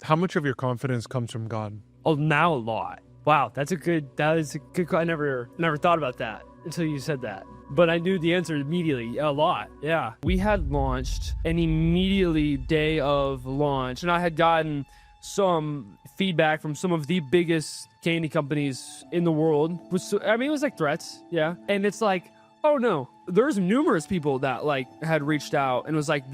How much of your confidence comes from God? Oh, now a lot. Wow, that is a good, I never thought about that until you said that. But I knew the answer immediately, a lot, yeah. We had launched, and immediately day of launch, and I had gotten some feedback from some of the biggest candy companies in the world. It was like threats, yeah. And it's like, oh no, there's numerous people that like had reached out and was like,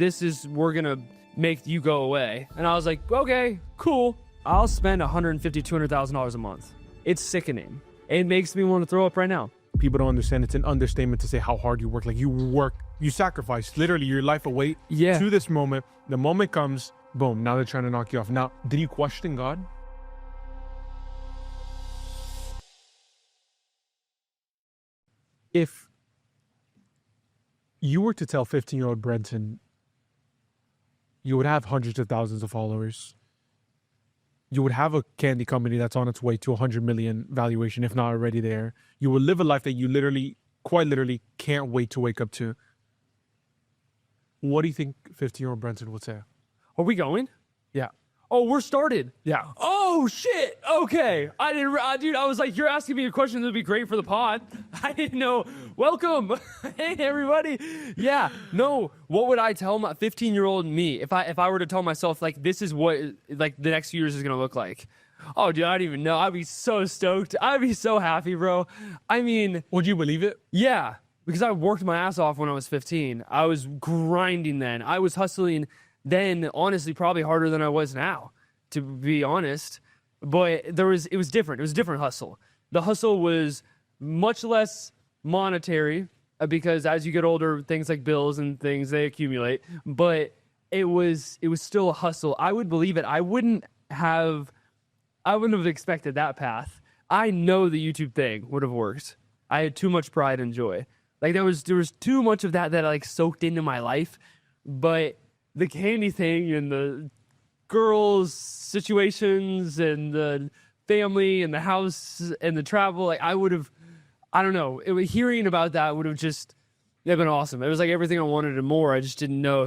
we're gonna make you go away. And I was like, okay, cool. I'll spend $150,000, $200,000 a month. It's sickening. It makes me want to throw up right now. People don't understand. It's an understatement to say how hard you work. Like you sacrifice literally your life away to this moment. The moment comes, boom, now they're trying to knock you off. Now, did you question God? If you were to tell 15-year-old Brenten, you would have hundreds of thousands of followers. You would have a candy company that's on its way to 100 million valuation, if not already there. You would live a life that you quite literally can't wait to wake up to. What do you think 15-year-old Brenten would say? Are we going? Yeah. Oh, we're started. Yeah. Oh, shit. Okay. Dude, I was like, you're asking me a question that would be great for the pod. I didn't know. Welcome. Hey, everybody. Yeah. No, what would I tell my 15-year-old me if I were to tell myself, like, this is what, like, the next few years is going to look like? Oh, dude, I don't even know. I'd be so stoked. I'd be so happy, bro. I mean. Would you believe it? Yeah. Because I worked my ass off when I was 15. I was grinding then. I was hustling then, honestly, probably harder than I was now, to be honest. But it was different. It was a different hustle. The hustle was much less monetary because as you get older, things like bills and things, they accumulate. But it was still a hustle. I would believe it. I wouldn't have expected that path. I know the YouTube thing would have worked. I had too much pride and joy. Like there was too much of that like soaked into my life. But the candy thing and the girls situations and the family and the house and the travel, like I don't know. Hearing about that would have just been awesome. It was like everything I wanted and more. I just didn't know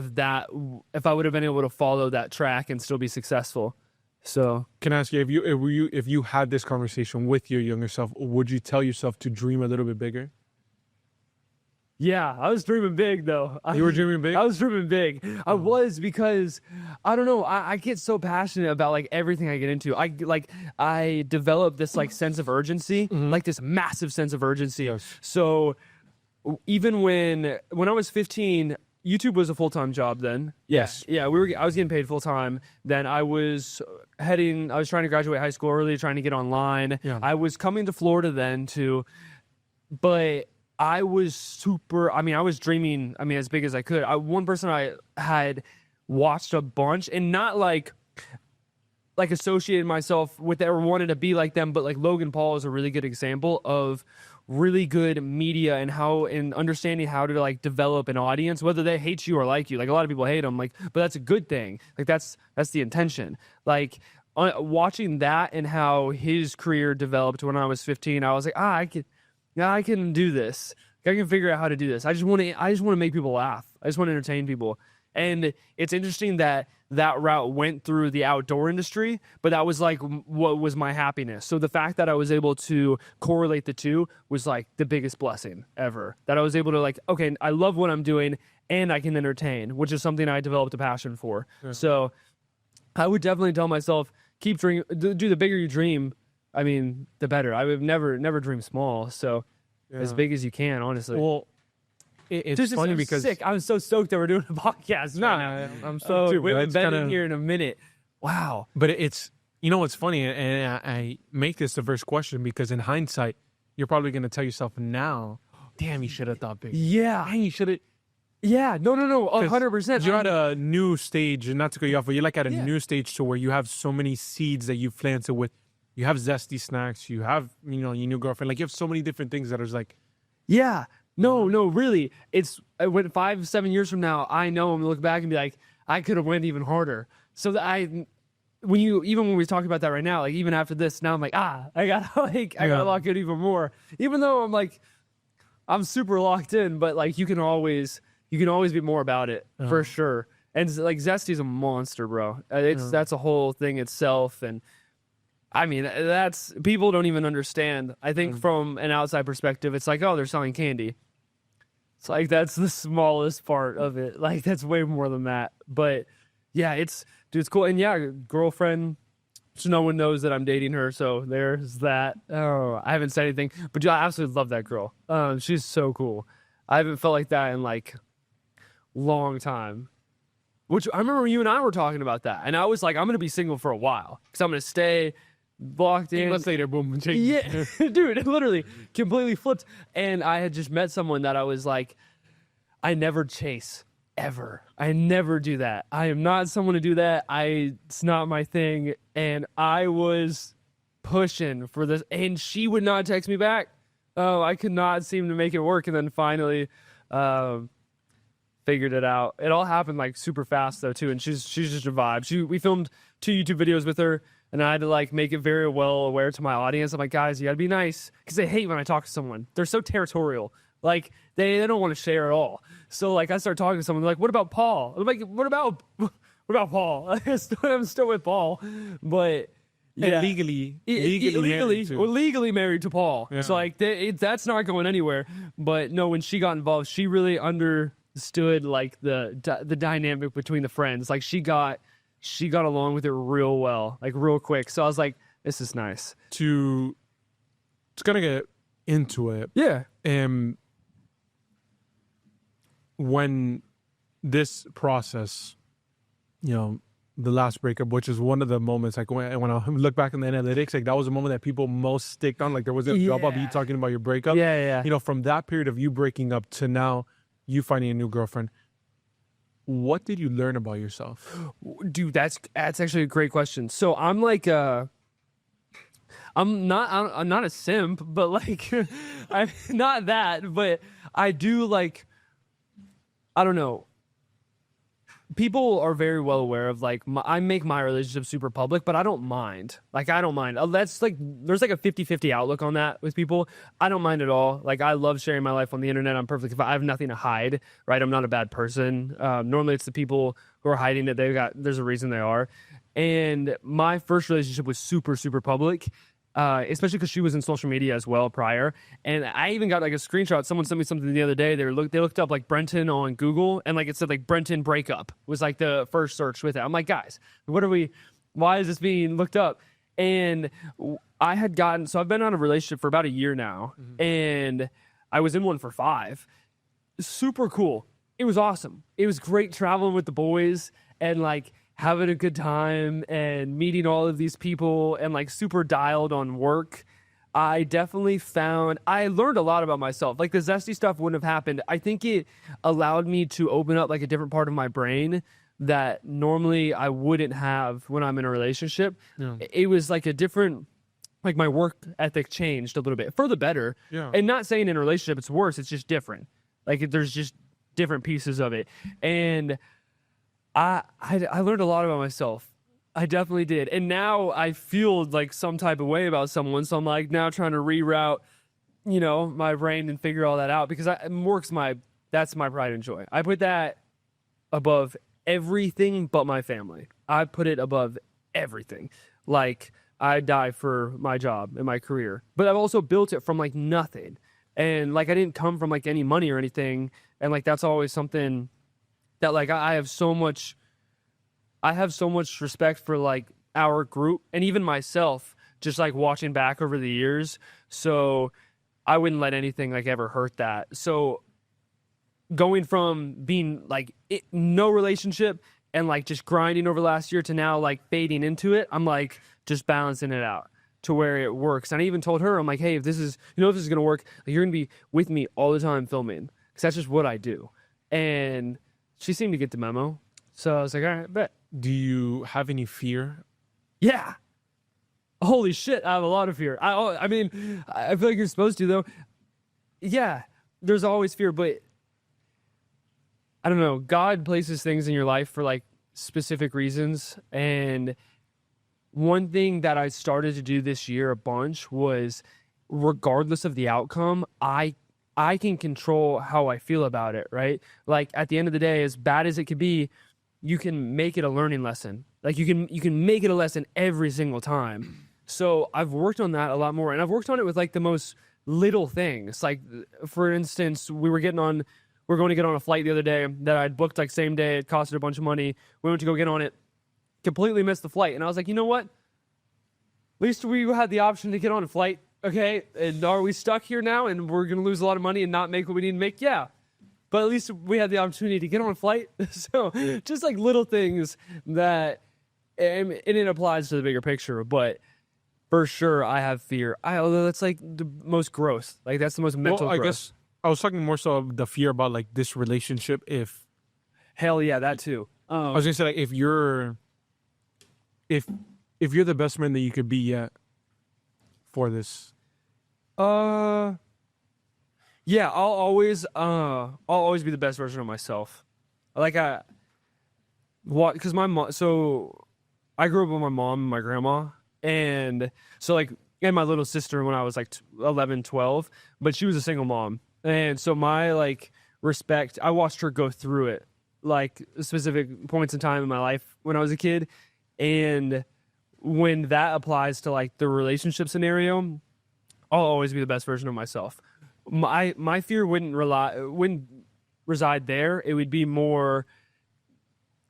if I would have been able to follow that track and still be successful. So can I ask you, if you had this conversation with your younger self, would you tell yourself to dream a little bit bigger? Yeah, I was dreaming big, though. You were dreaming big? I was dreaming big. I was because, I don't know, I get so passionate about, like, everything I get into. I develop this, like, sense of urgency, like this massive sense of urgency. Yes. So even when I was 15, YouTube was a full-time job then. Yes. Yeah, I was getting paid full-time. Then I was trying to graduate high school early, trying to get online. Yeah. I was coming to Florida then, too. But I was I was dreaming, as big as I could. One person I had watched a bunch and not like associated myself with or wanted to be like them, but like Logan Paul is a really good example of really good media and understanding how to like develop an audience, whether they hate you or like you. Like a lot of people hate him, like, but that's a good thing. Like that's the intention. Like watching that and how his career developed when I was 15, I was like, I can do this. I can figure out how to do this. I just want to make people laugh. I just want to entertain people. And it's interesting that route went through the outdoor industry, but that was like what was my happiness. So the fact that I was able to correlate the two was like the biggest blessing ever. That I was able to like, okay, I love what I'm doing and I can entertain, which is something I developed a passion for. Yeah. So I would definitely tell myself, keep dreaming. Do the bigger you dream, the better. I would never dream small. So as big as you can, honestly. Well, it's funny because sick. I'm so stoked that we're doing a podcast. Nah, I'm stoked too. We haven't been in here in a minute. Wow. But it's what's funny, and I make this the first question because in hindsight, you're probably going to tell yourself now, damn, you should have thought bigger. Yeah. Dang, you should have. Yeah, no, 100%. You're at a new stage, and not to cut you off, but you're like at a new stage to where you have so many seeds that you've planted with. You have Zesty Snacks, you have, your new girlfriend. Like, you have so many different things that are like... Yeah. No, really. It's when 5-7 years from now, I know I'm going to look back and be like, I could have went even harder. So that when we talk about that right now, like, even after this, now I'm like, I gotta lock in even more. Even though I'm like, I'm super locked in, but like, you can always be more about it for sure. And like Zesty's a monster, bro. That's a whole thing itself. And I mean, that's people don't even understand. I think from an outside perspective, it's like, oh, they're selling candy. It's like that's the smallest part of it. Like that's way more than that. But yeah, it's cool. And yeah, girlfriend. So no one knows that I'm dating her, so there's that. Oh, I haven't said anything, but I absolutely love that girl. She's so cool. I haven't felt like that in like long time. Which I remember you and I were talking about that, and I was like, I'm gonna be single for a while because I'm gonna stay locked in. Let's say they're boom. Yeah, dude, it literally completely flipped. And I had just met someone that I was like, I never chase. Ever. I never do that. I am not someone to do that. It's not my thing. And I was pushing for this, and she would not text me back. Oh, I could not seem to make it work. And then finally figured it out. It all happened like super fast though too. And she's just a vibe. We filmed 2 YouTube videos with her, and I had to like make it very well aware to my audience. I'm like, guys, you gotta be nice, because they hate when I talk to someone. They're so territorial. Like they don't want to share at all. So like I start talking to someone, they're like, what about Paul? I'm like, what about Paul? I'm still with Paul, but yeah, legally married to Paul. Yeah. So like that's not going anywhere. But no, when she got involved, she really understood like the dynamic between the friends. Like she got along with it real well, like real quick. So I was like, this is nice. To kind of get into it. Yeah. When this process, you know, the last breakup, which is one of the moments, like when I look back in the analytics, like that was the moment that people most sticked on. Like there was a job of you talking about your breakup. Yeah. You know, from that period of you breaking up to now, you finding a new girlfriend. What did you learn about yourself? Dude, that's actually a great question. So I'm like, I'm not a simp, but like, I'm not that, but I do like, I don't know. People are very well aware of like, I make my relationship super public, but I don't mind. Like, I don't mind. That's like, there's like a 50-50 outlook on that with people. I don't mind at all. Like, I love sharing my life on the internet. I'm perfectly fine. I have nothing to hide, right? I'm not a bad person. Normally it's the people who are hiding it. There's a reason they are. And my first relationship was super, super public. Especially because she was in social media as well prior. And I even got like a screenshot. Someone sent me something the other day. They looked up like Brenten on Google, and like it said like Brenten breakup was like the first search with it. I'm like, guys, why is this being looked up? And I've been on a relationship for about a year now, and I was in one for 5. Super cool. It was awesome. It was great traveling with the boys and like having a good time and meeting all of these people and like super dialed on work. I definitely I learned a lot about myself. Like the Zesty stuff wouldn't have happened. I think it allowed me to open up like a different part of my brain that normally I wouldn't have when I'm in a relationship. Yeah. It was like a different, like my work ethic changed a little bit for the better. Yeah. And not saying in a relationship it's worse, it's just different. Like there's just different pieces of it. And I learned a lot about myself. I definitely did. And now I feel like some type of way about someone. So I'm like now trying to reroute, you know, my brain and figure all that out, because that's my pride and joy. I put that above everything but my family. I put it above everything. Like I die for my job and my career, but I've also built it from like nothing. And like I didn't come from like any money or anything. And like that's always something that like I have so much respect for like our group and even myself, just like watching back over the years. So I wouldn't let anything like ever hurt that. So going from being like no relationship and like just grinding over last year to now like fading into it, I'm like just balancing it out to where it works. And I even told her, I'm like, hey, if this is going to work, like, you're going to be with me all the time filming, because that's just what I do. And she seemed to get the memo. So I was like, all right, bet. Do you have any fear? Yeah. Holy shit, I have a lot of fear. I mean, I feel like you're supposed to, though. Yeah, there's always fear, but I don't know. God places things in your life for, like, specific reasons. And one thing that I started to do this year a bunch was, regardless of the outcome, I can control how I feel about it, right? Like, at the end of the day, as bad as it could be, you can make it a learning lesson. Like you can make it a lesson every single time. So I've worked on that a lot more, and I've worked on it with like the most little things. Like for instance, we're going to get on a flight the other day that I'd booked like same day. It costed a bunch of money. We went to go get on it, completely missed the flight, and I was like, you know what? At least we had the option to get on a flight. Okay, and are we stuck here now and we're going to lose a lot of money and not make what we need to make? Yeah. But at least we had the opportunity to get on a flight. So just like little things that, and it applies to the bigger picture, but for sure I have fear. That's like the most growth. Like that's the most mental growth. I guess I was talking more so of the fear about like this relationship. Hell yeah, that too. I was going to say like if you're the best man that you could be yet for this. Yeah, I'll always be the best version of myself. Because my mom. So I grew up with my mom and my grandma, and so like, and my little sister when I was like 11, 12, but she was a single mom, and so my like respect. I watched her go through it, like specific points in time in my life when I was a kid, and when that applies to like the relationship scenario, I'll always be the best version of myself. My fear wouldn't reside there. It would be more,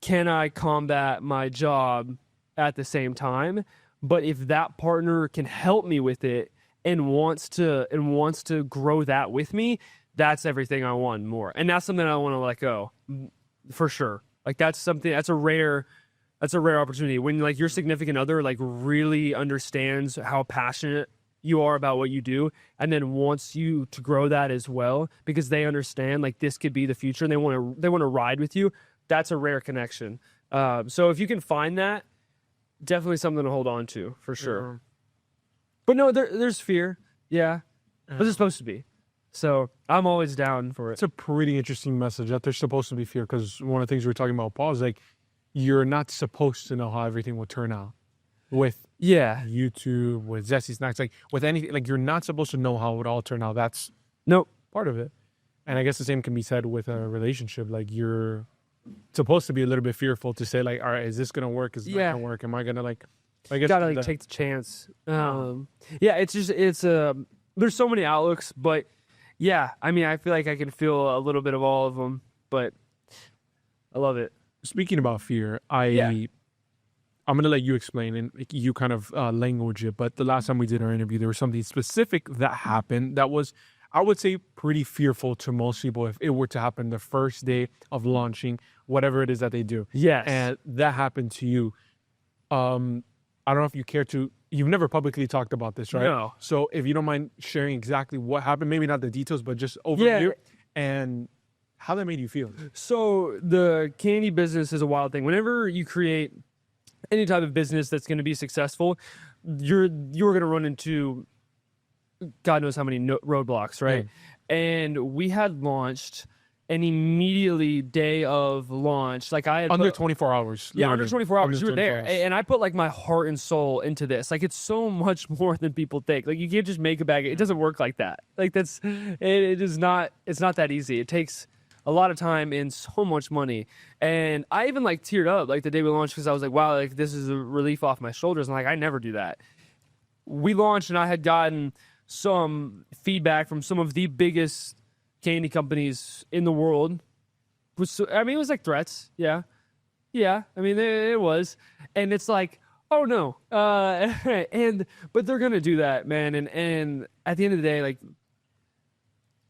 can I combat my job at the same time? But if that partner can help me with it and wants to grow that with me, that's everything I want more. And that's something I want to let go for sure. Like that's a rare opportunity when like your significant other like really understands how passionate you are about what you do and then wants you to grow that as well because they understand like this could be the future and they want to ride with you. That's a rare connection. So if you can find that, definitely something to hold on to for sure. Yeah. But no, there's fear. Yeah. But there's supposed to be. So I'm always down for it. It's a pretty interesting message that there's supposed to be fear because one of the things we were talking about, Paul, is like you're not supposed to know how everything will turn out. With YouTube, with Zesty Snacks, like with anything, like you're not supposed to know how it would all turn out. That's part of it. And I guess the same can be said with a relationship. Like you're supposed to be a little bit fearful to say like, all right, is this gonna work? Is it not gonna work? Am I gonna like? I guess gotta like take the chance. It's there's so many outlooks, but yeah, I mean, I feel like I can feel a little bit of all of them, but I love it. Speaking about fear, I'm going to let you explain and you kind of language it. But the last time we did our interview, there was something specific that happened that was, I would say, pretty fearful to most people if it were to happen the first day of launching whatever it is that they do. Yes. And that happened to you. I don't know if you care to, you've never publicly talked about this, right? No. So if you don't mind sharing exactly what happened, maybe not the details, but just overview and how that made you feel. So the candy business is a wild thing. Whenever you create any type of business that's going to be successful, you're going to run into God knows how many roadblocks, right? Yeah. And we had launched, and immediately day of launch, like I had under 24 hours. Yeah, under 24 hours. You were there, and I put like my heart and soul into this. Like it's so much more than people think. Like you can't just make a bag. It doesn't work like that. Like it is not. It's not that easy. It takes a lot of time and so much money. And I even like teared up like the day we launched because I was like, wow, like this is a relief off my shoulders. And like, I never do that. We launched and I had gotten some feedback from some of the biggest candy companies in the world. It was like threats. Yeah. I mean, it was. And it's like, oh no. But they're going to do that, man. And at the end of the day, like,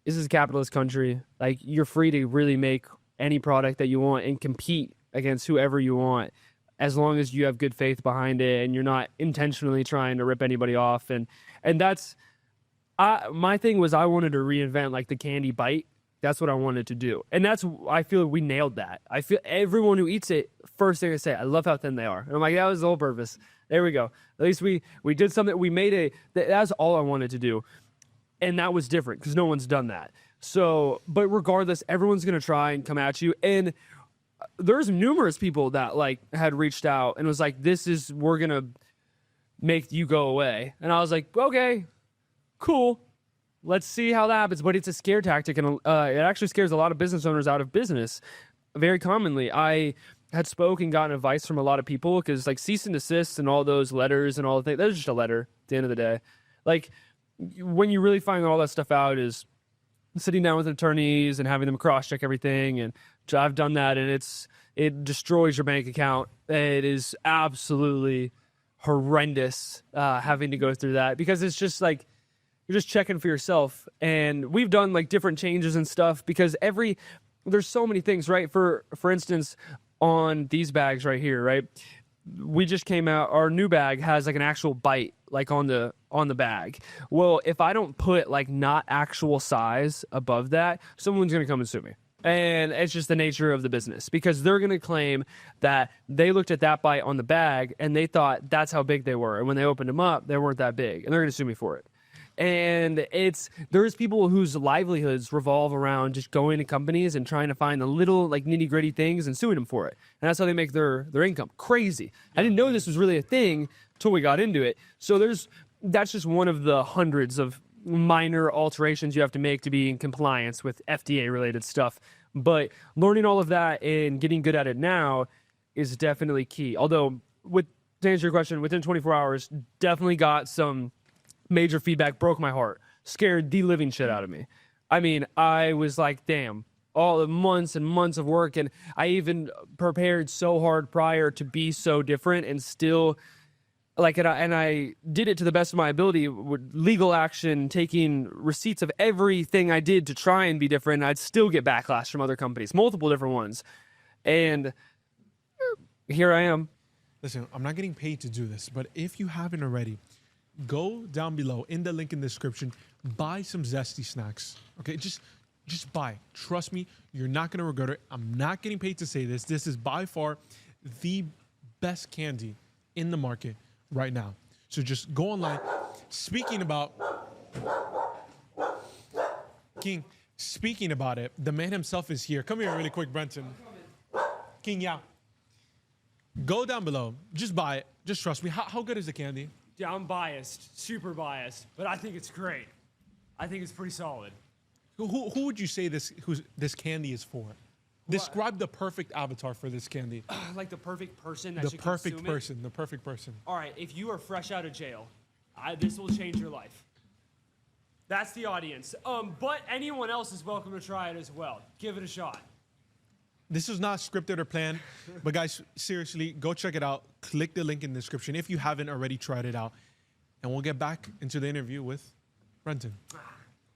this is a capitalist country. Like you're free to really make any product that you want and compete against whoever you want, as long as you have good faith behind it and you're not intentionally trying to rip anybody off. And that's my thing was I wanted to reinvent like the candy bite. That's what I wanted to do, and I feel we nailed that. I feel everyone who eats it, first thing they say, I love how thin they are, and I'm like, that was the whole purpose. There we go. At least we did something. We made that's all I wanted to do. And that was different because no one's done that. So, but regardless, everyone's going to try and come at you. And there's numerous people that like had reached out and was like, we're going to make you go away. And I was like, okay, cool. Let's see how that happens. But it's a scare tactic. And it actually scares a lot of business owners out of business very commonly. I had spoke and gotten advice from a lot of people, because like cease and desist and all those letters and all the things, that's just a letter at the end of the day. Like when you really find all that stuff out is sitting down with attorneys and having them cross-check everything. And I've done that, and it destroys your bank account. It is absolutely horrendous having to go through that, because it's just like you're just checking for yourself. And we've done like different changes and stuff, because there's so many things, right? For instance, on these bags right here, right? We just came out, our new bag has like an actual bite like on the bag. Well, if I don't put like not actual size above that, someone's going to come and sue me. And it's just the nature of the business, because they're going to claim that they looked at that bite on the bag and they thought that's how big they were. And when they opened them up, they weren't that big, and they're going to sue me for it. And there's people whose livelihoods revolve around just going to companies and trying to find the little like nitty gritty things and suing them for it. And that's how they make their income. Crazy. I didn't know this was really a thing until we got into it. So that's just one of the hundreds of minor alterations you have to make to be in compliance with FDA related stuff. But learning all of that and getting good at it now is definitely key. Although, to answer your question, within 24 hours, definitely got some major feedback, broke my heart, scared the living shit out of me. I mean, I was like, damn, all the months and months of work, and I even prepared so hard prior to be so different, and still, like, and I did it to the best of my ability with legal action, taking receipts of everything I did to try and be different. And I'd still get backlash from other companies, multiple different ones. And here I am. Listen, I'm not getting paid to do this, but if you haven't already, go down below in the link in the description, buy some Zesty Snacks. Okay, just buy. Trust me, you're not going to regret it. I'm not getting paid to say this. This is by far the best candy in the market right now. So just go online. Speaking about it, the man himself is here. Come here really quick, Brenten. King, yeah. Go down below. Just buy it. Just trust me. How good is the candy? Yeah, I'm biased, super biased, but I think it's great. I think it's pretty solid. Who would you say this candy is for? Describe the perfect avatar for this candy. Like the perfect person that should consume it? The perfect person. All right, if you are fresh out of jail, this will change your life. That's the audience. But anyone else is welcome to try it as well. Give it a shot. This is not scripted or planned, but guys, seriously, go check it out. Click the link in the description if you haven't already tried it out. And we'll get back into the interview with Brenten.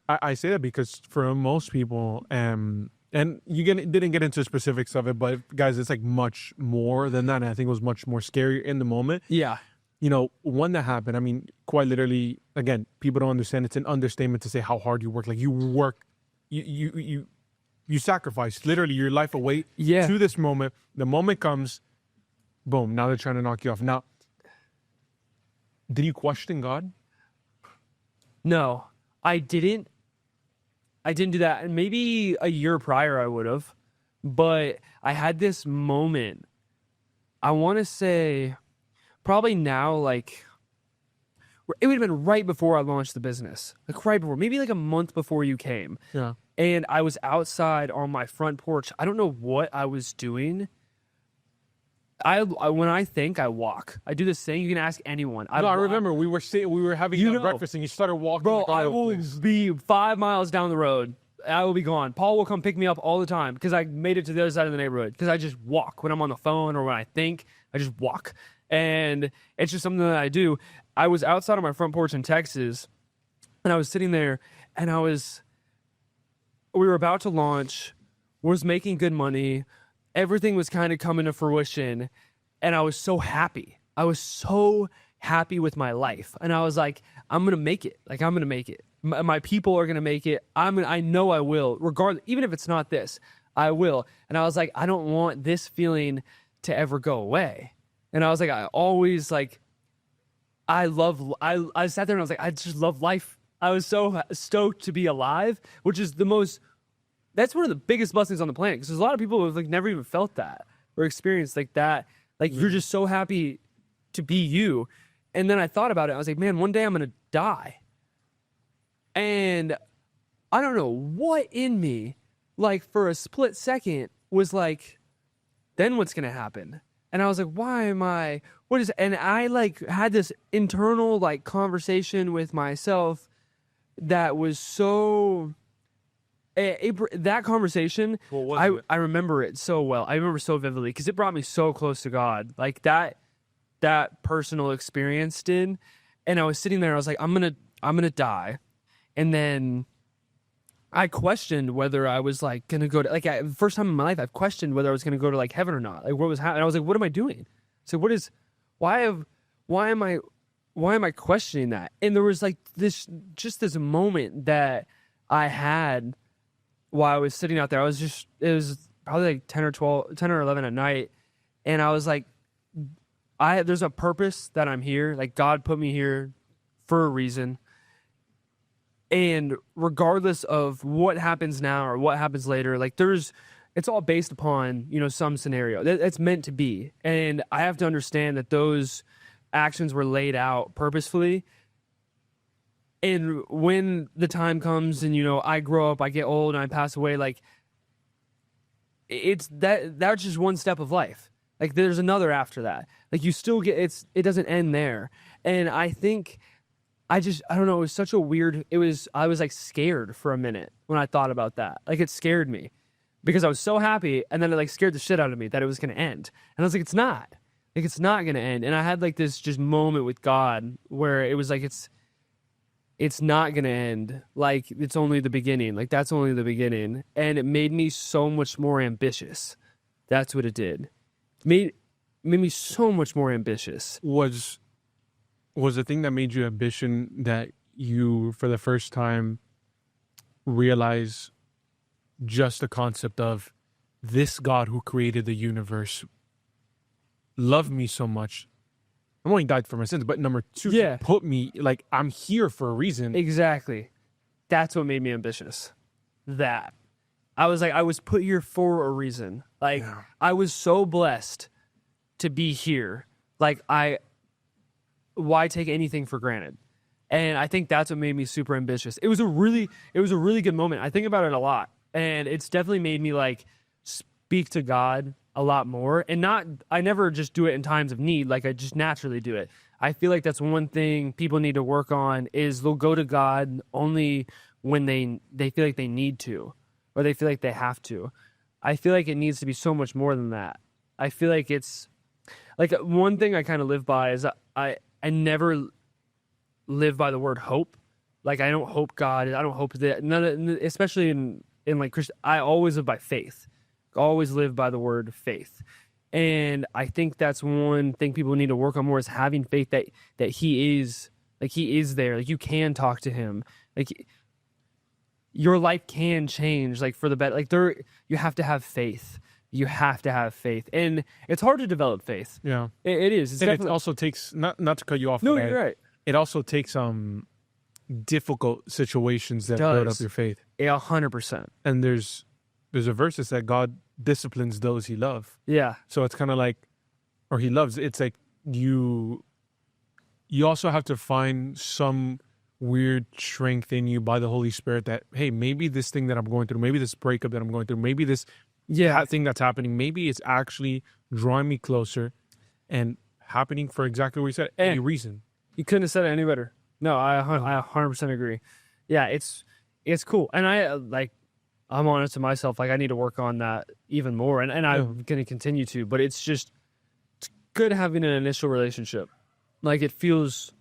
I say that because for most people, and didn't get into specifics of it, but guys, it's like much more than that. And I think it was much more scary in the moment. Yeah. You know, when that happened, I mean, quite literally, again, people don't understand. It's an understatement to say how hard you work. Like you work, you sacrifice literally your life away to this moment. The moment comes, boom, now they're trying to knock you off. Now, did you question God? No, I didn't. I didn't do that. And maybe a year prior I would have. But I had this moment, I want to say probably now, like, it would have been right before I launched the business. Like right before, maybe like a month before you came. Yeah. And I was outside on my front porch. I don't know what I was doing. When I think, I walk. I do this thing. You can ask anyone. I remember we were having breakfast and you started walking. Bro, I will be 5 miles down the road. I will be gone. Paul will come pick me up all the time because I made it to the other side of the neighborhood. Because I just walk when I'm on the phone or when I think. I just walk, and it's just something that I do. I was outside on my front porch in Texas, and I was sitting there, and we were about to launch, was making good money. Everything was kind of coming to fruition, and I was so happy. I was so happy with my life, and I was like, I'm going to make it. Like, I'm going to make it. My people are going to make it. I know I will, regardless, even if it's not this, I will. And I was like, I don't want this feeling to ever go away. And I was like, I always like, I sat there and I was like, I just love life. I was so stoked to be alive, which is that's one of the biggest blessings on the planet. Because there's a lot of people who have like never even felt that or experienced like that. Like you're just so happy to be you. And then I thought about it. I was like, man, one day I'm going to die. And I don't know what in me, like for a split second was like, then what's going to happen? And I was like, and I like had this internal like conversation with myself that was so, that conversation, What was it? I remember it so well. I remember so vividly because it brought me so close to God. Like that personal experience did. And I was sitting there, I was like, I'm going to die. And then I questioned whether I was like going to go to, like, first time in my life, I've questioned whether I was going to go to like heaven or not. Like what was happening? I was like, what am I doing? So why am I questioning that? And there was like this moment that I had while I was sitting out there. It was probably like 10 or 11 at night. And I was like, there's a purpose that I'm here. Like God put me here for a reason. And regardless of what happens now or what happens later, like it's all based upon, some scenario that's meant to be. And I have to understand that those actions were laid out purposefully. And when the time comes and, I grow up, I get old and I pass away, like that's just one step of life. Like there's another after that. Like you still it doesn't end there. And I think I don't know, it was such a weird, I was like scared for a minute when I thought about that. Like it scared me because I was so happy and then it like scared the shit out of me that it was going to end. And I was like, it's not going to end. And I had like this just moment with God where it was like, it's not going to end. Like it's only the beginning. Like that's only the beginning. And it made me so much more ambitious. That's what it did. Made me so much more ambitious. Was the thing that made you ambition that you, for the first time, realize just the concept of this God who created the universe loved me so much. I only died for my sins, but number two, Yeah. put me, like, I'm here for a reason. Exactly. That's what made me ambitious. That. I was like, I was put here for a reason. Like, Yeah. I was so blessed to be here. Like, why take anything for granted? And I think that's what made me super ambitious. It was a really good moment. I think about it a lot. And it's definitely made me like speak to God a lot more. And I never just do it in times of need. Like I just naturally do it. I feel like that's one thing people need to work on is they'll go to God only when they feel like they need to, or they feel like they have to. I feel like it needs to be so much more than that. I feel like it's like one thing I kind of live by is I never live by the word hope. Like I don't hope God. I don't hope that especially in like Christian. I always live by faith. Always live by the word faith. And I think that's one thing people need to work on more is having faith that he is there. Like you can talk to him. Like your life can change. Like for the better. Like you have to have faith. You have to have faith, and it's hard to develop faith. Yeah, it is. And it also takes not to cut you off. No, you're right. It also takes difficult situations that build up your faith. 100%. And there's a verse that said God disciplines those he loves. Yeah. So it's kind of like, or he loves. It's like you also have to find some weird strength in you by the Holy Spirit that, hey, maybe this thing that I'm going through, maybe this breakup that I'm going through, maybe this thing that's happening, maybe it's actually drawing me closer and happening for exactly what you said, any reason. You couldn't have said it any better. No, I 100% agree. Yeah, it's cool. And I'm honest to myself, like I need to work on that even more. And I'm going to continue to, but it's good having an initial relationship. Like it feels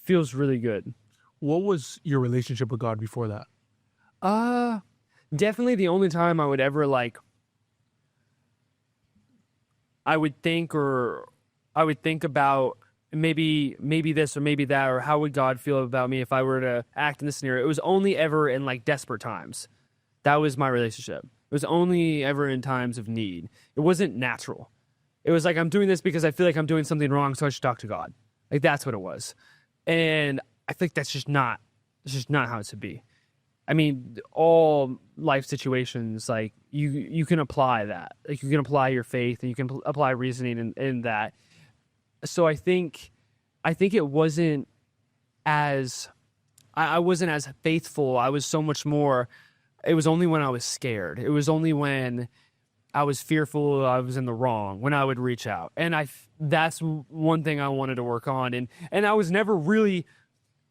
really good. What was your relationship with God before that? Definitely the only time I would ever like, I would think about maybe this or maybe that, or how would God feel about me if I were to act in this scenario. It was only ever in like desperate times. That was my relationship. It was only ever in times of need. It wasn't natural. It was like, I'm doing this because I feel like I'm doing something wrong, so I should talk to God. Like that's what it was. And I think that's just not how it should be. I mean, all life situations, like you can apply that. Like you can apply your faith and you can apply reasoning in that. So I think it wasn't as, I wasn't as faithful. I was so much more, it was only when I was scared. It was only when I was fearful I was in the wrong when I would reach out. And that's one thing I wanted to work on. And I was never really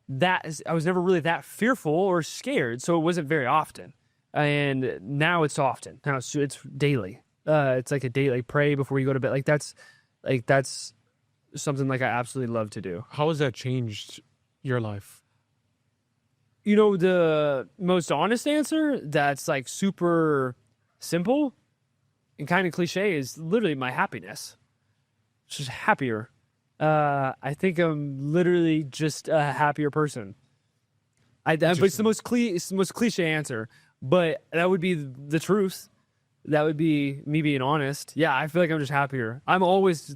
that fearful or scared. So it wasn't very often. And now it's often. Now it's daily. It's like a daily pray before you go to bed. That's something like I absolutely love to do. How has that changed your life? You know, the most honest answer that's like super simple and kind of cliche is literally my happiness. Just happier. I think I'm literally just a happier person. But it's the most cliche answer, but that would be the truth. That would be me being honest. Yeah, I feel like I'm just happier. I'm always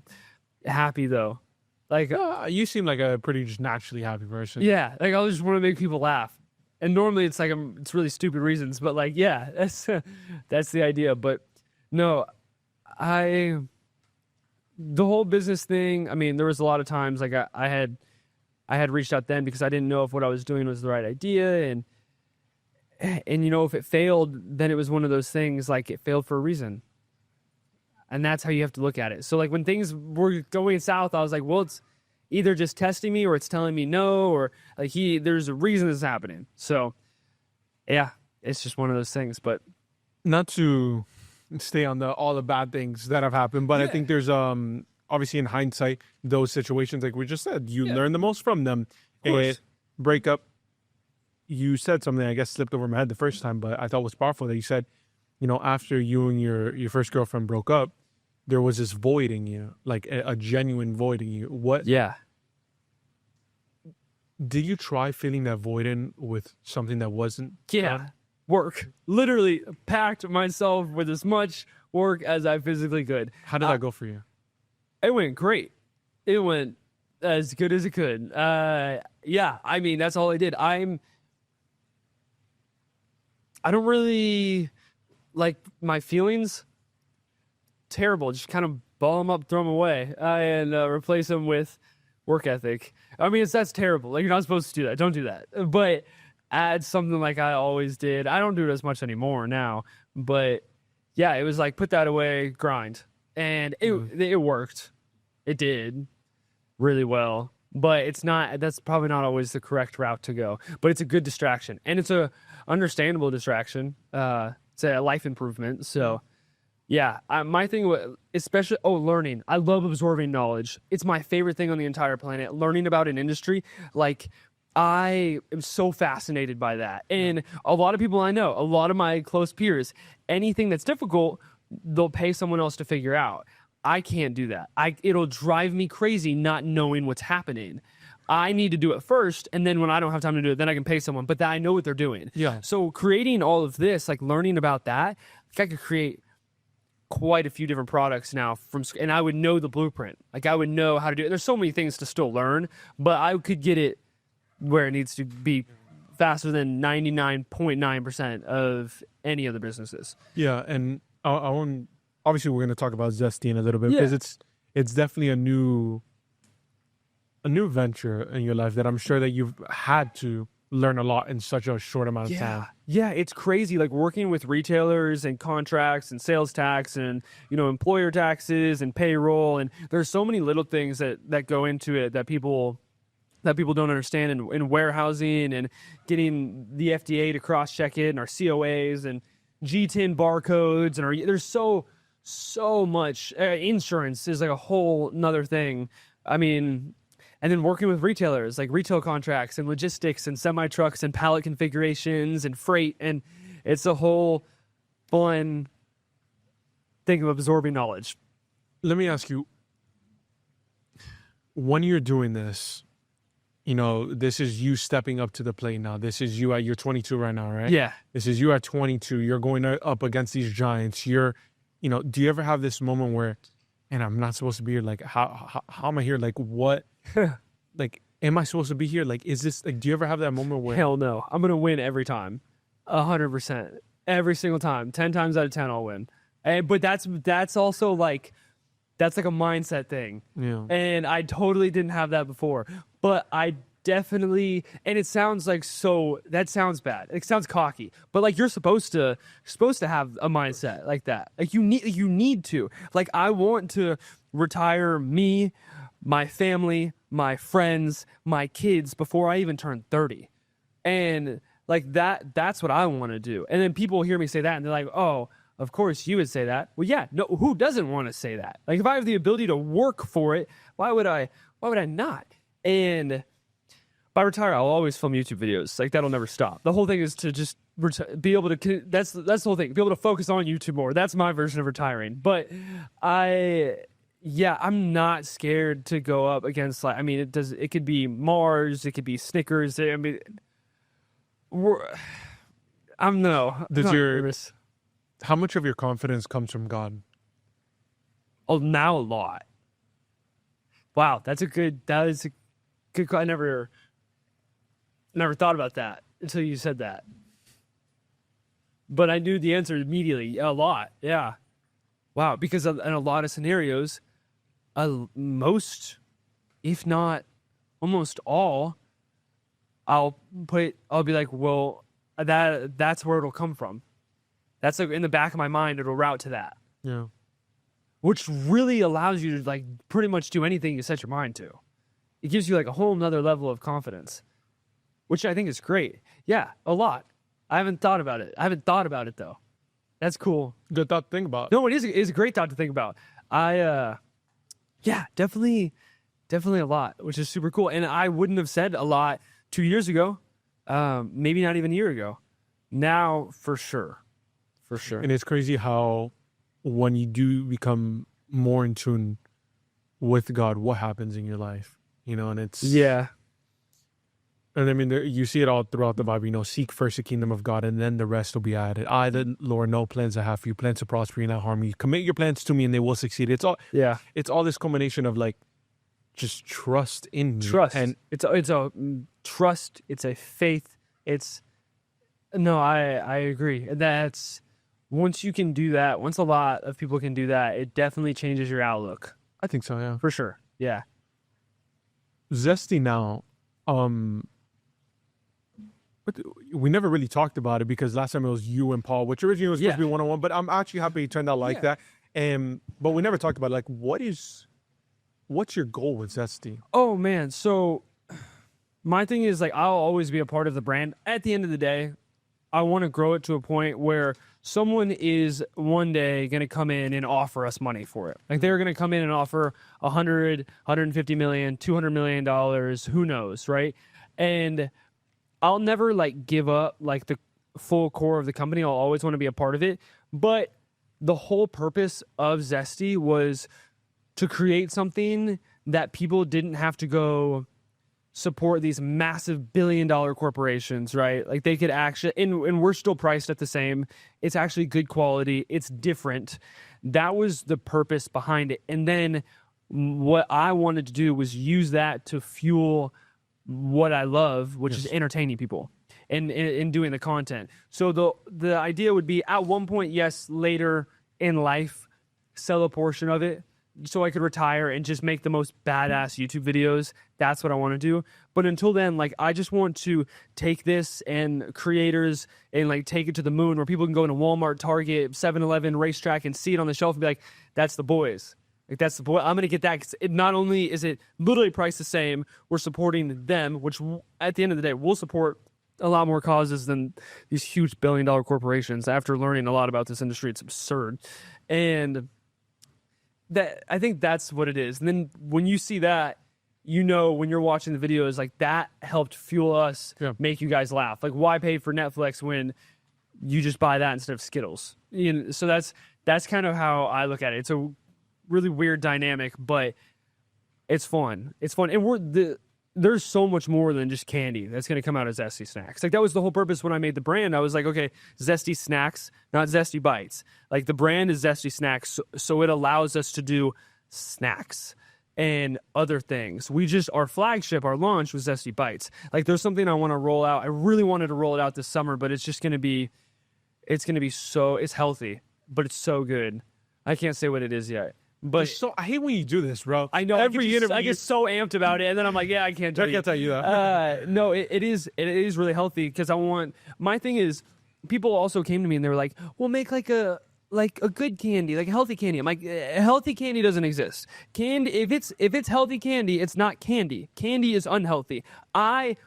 happy though. Like you seem like a pretty just naturally happy person. Yeah, like I just want to make people laugh. And normally it's like it's really stupid reasons, but like yeah, that's the idea. But no, the whole business thing. I mean, there was a lot of times like I had reached out then because I didn't know if what I was doing was the right idea, and you know, if it failed, then it was one of those things like it failed for a reason. And that's how you have to look at it. So like when things were going south, I was like, well, it's either just testing me or it's telling me no, or like there's a reason this is happening. So yeah, it's just one of those things. But not to stay on all the bad things that have happened, but I think there's obviously in hindsight, those situations like we just said, you learn the most from them. A breakup. You said something I guess slipped over my head the first time, but I thought was powerful that you said, you know, after you and your first girlfriend broke up, there was this void in you, like a genuine void in you. What? Yeah. Did you try filling that void in with something that wasn't? Yeah. Done? Work. Literally packed myself with as much work as I physically could. How did that go for you? It went great. It went as good as it could. Yeah. I mean, that's all I did. I don't really like my feelings. Terrible. Just kind of ball them up, throw them away, and replace them with work ethic. I mean, that's terrible. Like, you're not supposed to do that. Don't do that. But add something like I always did. I don't do it as much anymore now. But yeah, it was like put that away, grind. And it worked. It did really well. But that's probably not always the correct route to go. But it's a good distraction. And it's a understandable distraction. It's a life improvement. So yeah, my thing, especially, learning. I love absorbing knowledge. It's my favorite thing on the entire planet. Learning about an industry, like, I am so fascinated by that. And a lot of people I know, a lot of my close peers, anything that's difficult, they'll pay someone else to figure out. I can't do that. It'll drive me crazy not knowing what's happening. I need to do it first, and then when I don't have time to do it, then I can pay someone. But I know what they're doing. Yeah. So creating all of this, like learning about that, like I could create quite a few different products now and I would know the blueprint. Like I would know how to do it. There's so many things to still learn, but I could get it where it needs to be faster than 99.9% of any other businesses. Yeah, and I want, obviously we're going to talk about Zesty in a little bit because it's definitely a new venture in your life that I'm sure that you've had to learn a lot in such a short amount of time. Yeah, it's crazy. Like working with retailers and contracts and sales tax and, you know, employer taxes and payroll. And there's so many little things that go into it that people don't understand in warehousing and getting the FDA to cross-check it and our COAs and G10 barcodes. And there's so much. Insurance is like a whole nother thing. I mean, and then working with retailers, like retail contracts and logistics and semi-trucks and pallet configurations and freight. And it's a whole fun thing of absorbing knowledge. Let me ask you, when you're doing this, you know, this is you stepping up to the plate now. This is you're 22 right now, right? Yeah. This is you at 22. You're going up against these giants. Do you ever have this moment where, and I'm not supposed to be here, like, how am I here? Like, what? Like, am I supposed to be here? Like, is this, like, do you ever have that moment where? Hell no. I'm going to win every time. 100%. Every single time. 10 times out of 10, I'll win. But that's also like, that's like a mindset thing. Yeah. And I totally didn't have that before. But I definitely, and it sounds like that sounds bad. It sounds cocky, but like you're supposed to have a mindset like that. Like you need to. Like I want to retire me, my family, my friends, my kids before I even turn 30. And like that's what I want to do. And then people hear me say that and they're like, "Oh, of course you would say that." Well, yeah, no, who doesn't want to say that? Like if I have the ability to work for it, why would I not? And by retire, I'll always film YouTube videos. Like that'll never stop. The whole thing is to just be able to. That's the whole thing. Be able to focus on YouTube more. That's my version of retiring. But I'm not scared to go up against. Like, I mean, it could be Mars. It could be Snickers. I mean, I'm not nervous. How much of your confidence comes from God? Oh, now a lot. Wow, that is a good. I never thought about that until you said that. But I knew the answer immediately. A lot, yeah. Wow, because in a lot of scenarios, most, if not almost all, I'll be like, well, that's where it'll come from. That's like in the back of my mind, it'll route to that. Yeah. Which really allows you to like pretty much do anything you set your mind to. It gives you like a whole nother level of confidence, which I think is great. Yeah, a lot. I haven't thought about it. Though. That's cool. Good thought to think about. No, it is a great thought to think about. Definitely a lot, which is super cool. And I wouldn't have said a lot 2 years ago, maybe not even a year ago. Now, for sure. And it's crazy how when you do become more in tune with God, what happens in your life, and it's... Yeah. And I mean, you see it all throughout the Bible, seek first the kingdom of God and then the rest will be added. I, the Lord, know plans I have for you, plans to prosper you, not harm you. Commit your plans to me and they will succeed. It's all this combination of like, just trust in me. Trust. And it's a trust. It's a faith. I agree. That's, once you can do that, once a lot of people can do that, it definitely changes your outlook. I think so, yeah. For sure. Yeah. Zesty now, but we never really talked about it because last time it was you and Paul, which originally was supposed to be one-on-one, but I'm actually happy it turned out like that. But we never talked about it. Like, what's your goal with Zesty? Oh, man. So my thing is, like, I'll always be a part of the brand. At the end of the day, I want to grow it to a point where someone is one day going to come in and offer us money for it. Like, they're going to come in and offer $100, $150 million, $200 million, who knows, right? And I'll never, like, give up, like, the full core of the company. I'll always want to be a part of it. But the whole purpose of Zesty was to create something that people didn't have to go support these massive billion-dollar corporations, right? Like, they could actually, and we're still priced at the same. It's actually good quality. It's different. That was the purpose behind it. And then what I wanted to do was use that to fuel what I love, which is entertaining people and doing the content. So the idea would be at one point, yes, later in life, sell a portion of it so I could retire and just make the most badass YouTube videos. That's what I want to do. But until then, like, I just want to take this and creators and like take it to the moon where people can go into Walmart, Target, 7-Eleven, Racetrack and see it on the shelf and be like, that's the boys. Like, that's the boy. I'm going to get that. 'Cause not only is it literally priced the same, we're supporting them, which at the end of the day, we'll support a lot more causes than these huge billion-dollar corporations. After learning a lot about this industry, it's absurd. And that, I think that's what it is. And then when you see that, when you're watching the videos, like, that helped fuel us, make you guys laugh. Like, why pay for Netflix when you just buy that instead of Skittles? So that's kind of how I look at it. It's a really weird dynamic, but it's fun. And there's so much more than just candy that's going to come out of Zesty Snacks. Like, that was the whole purpose when I made the brand. I was like, okay, Zesty Snacks, not Zesty Bites. Like, the brand is Zesty Snacks, so it allows us to do snacks and other things. Our flagship, our launch was Zesty Bites. Like, there's something I want to roll out. I really wanted to roll it out this summer, but it's just going to be, it's healthy, but it's so good. I can't say what it is yet. But I hate when you do this, bro. I know Every interview. I get so amped about it, and then I'm like, yeah, I can't. I can't tell you that. No, it is really healthy because my thing is, people also came to me and they were like, well, make like a good candy, like a healthy candy. I'm like, healthy candy doesn't exist. Candy, if it's healthy candy, it's not candy. Candy is unhealthy. I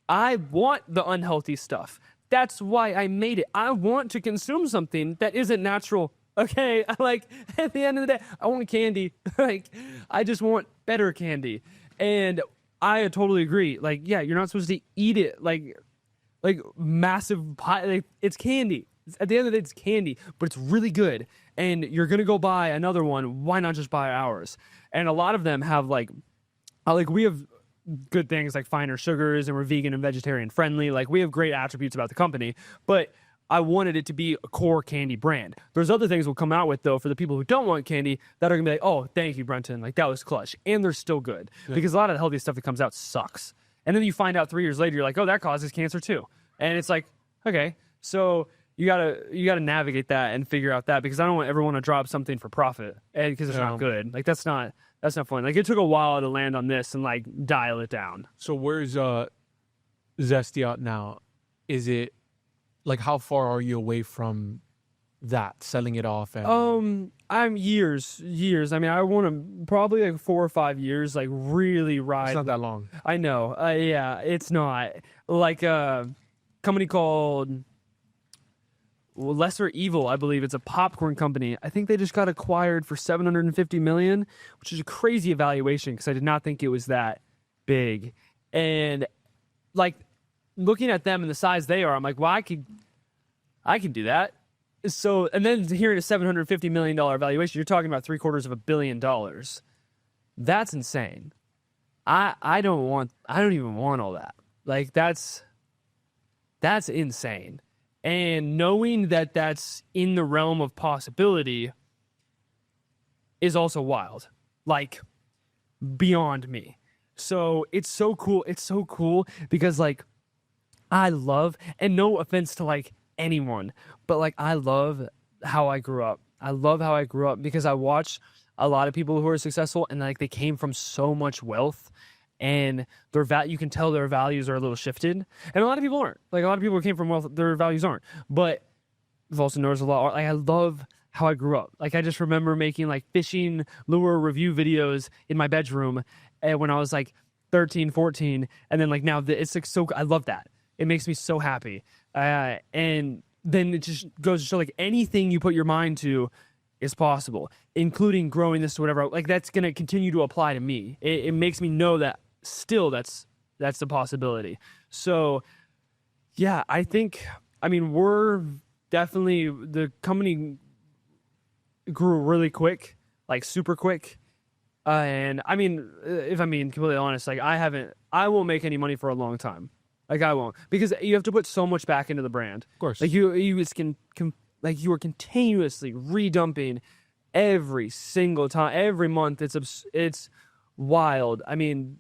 want the unhealthy stuff. That's why I made it. I want to consume something that isn't natural. Okay, like at the end of the day, I want candy. Like I just want better candy, and I totally agree. Like, yeah, you're not supposed to eat it like massive pie. Like, it's candy. At the end of the day, it's candy, but it's really good. And you're gonna go buy another one. Why not just buy ours? And a lot of them have like we have good things like finer sugars, and we're vegan and vegetarian friendly. Like we have great attributes about the company, but I wanted it to be a core candy brand. There's other things we'll come out with, though, for the people who don't want candy that are going to be like, oh, thank you, Brenten. Like, that was clutch. And they're still good. Yeah. Because a lot of the healthy stuff that comes out sucks. And then you find out 3 years later, you're like, oh, that causes cancer, too. And it's like, okay. So you gotta navigate that and figure out that, because I don't want everyone to drop something for profit and because it's not good. Like, that's not fun. Like, it took a while to land on this and, like, dial it down. So where's Zesty out now? Is it... Like, how far are you away from that, selling it off? And... I'm years. I mean, I want to probably like 4 or 5 years, like really ride. It's not that long. I know. Yeah, it's not. Like a company called Lesser Evil, I believe. It's a popcorn company. I think they just got acquired for $750 million, which is a crazy evaluation because I did not think it was that big. And like, looking at them and the size they are, I'm like, well, I can do that. So, and then hearing a $750 million valuation, you're talking about $750 million. That's insane. I don't even want all that. Like, that's insane. And knowing that that's in the realm of possibility is also wild. Like, beyond me. So it's so cool. It's so cool because, like, I love, and no offense to like anyone, but like I love how I grew up. I love how I grew up because I watch a lot of people who are successful and like they came from so much wealth, and you can tell their values are a little shifted. And a lot of people aren't. Like, a lot of people who came from wealth, their values aren't. But I've also noticed a lot. Like, I love how I grew up. Like, I just remember making like fishing lure review videos in my bedroom when I was like 13, 14, and then like now it's like so. I love that. It makes me so happy. And then it just goes to show, like, anything you put your mind to is possible, including growing this to whatever. Like, that's going to continue to apply to me. It makes me know that still that's the possibility. So, yeah, I mean, we're definitely, the company grew really quick, like super quick. And I mean, if I'm being completely honest, like I won't make any money for a long time. Like, I won't, because you have to put so much back into the brand. Of course. Like, you are continuously redumping every single time, every month. It's wild. I mean,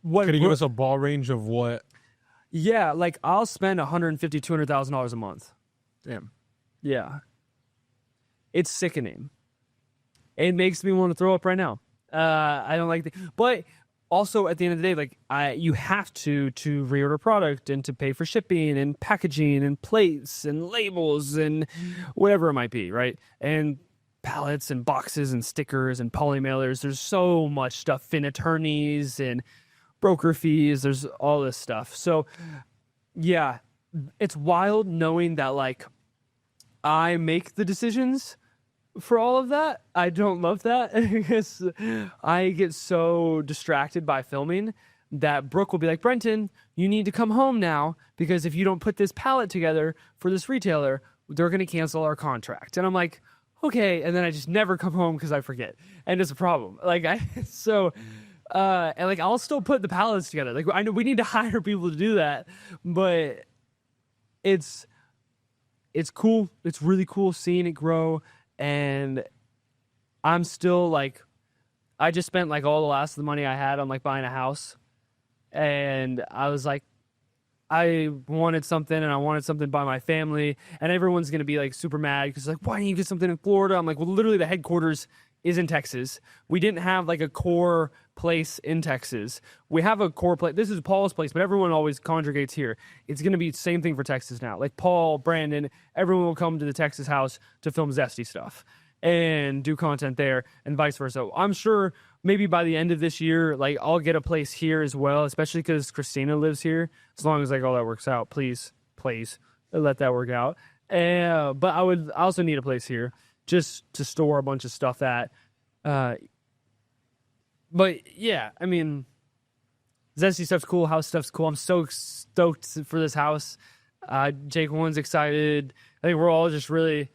what could you give us a ball range of what? Yeah, like I'll spend $150,000-$200,000 a month. Damn. Yeah. It's sickening. It makes me want to throw up right now. I don't like but also, at the end of the day, like you have to reorder product and to pay for shipping and packaging and plates and labels and whatever it might be, right? And pallets and boxes and stickers and polymailers. There's so much stuff, and attorneys and broker fees. There's all this stuff. So, yeah, it's wild knowing that, like, I make the decisions for all of that. I don't love that because I get so distracted by filming that Brooke will be like, Brenten, you need to come home now, because if you don't put this pallet together for this retailer, they're going to cancel our contract. And I'm like, okay. And then I just never come home because I forget. And it's a problem. Like, and like, I'll still put the pallets together. Like, I know we need to hire people to do that, but it's cool. It's really cool seeing it grow. And I'm still like, I just spent like all the last of the money I had on like buying a house. And I was like, I wanted something, and I wanted something by my family, and everyone's going to be like super mad because like, why didn't you get something in Florida? I'm like, well, literally the headquarters is in Texas. We didn't have like a core place in Texas. We have a core place. This is Paul's place, but everyone always congregates here. It's going to be the same thing for Texas now. Like Paul, Brandon, everyone will come to the Texas house to film Zesty stuff and do content there and vice versa. I'm sure maybe by the end of this year, like I'll get a place here as well, especially because Christina lives here. As long as like all that works out, please let that work out. But I also need a place here just to store a bunch of stuff at. But yeah, I mean, Zesty stuff's cool, house stuff's cool. I'm so stoked for this house. Jake One's excited. I think we're all just really,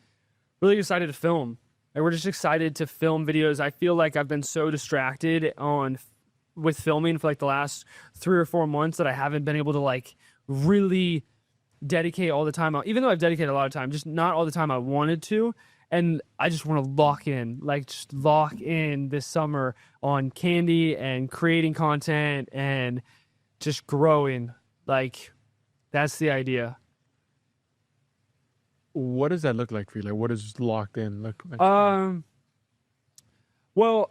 really excited to film. And we're just excited to film videos. I feel like I've been so distracted with filming for like the last 3 or 4 months that I haven't been able to like really dedicate all the time. Even though I've dedicated a lot of time, just not all the time I wanted to. And I just want to lock in this summer on Candy and creating content and just growing. Like, that's the idea. What does that look like for you? Like, what does locked in look like? Well,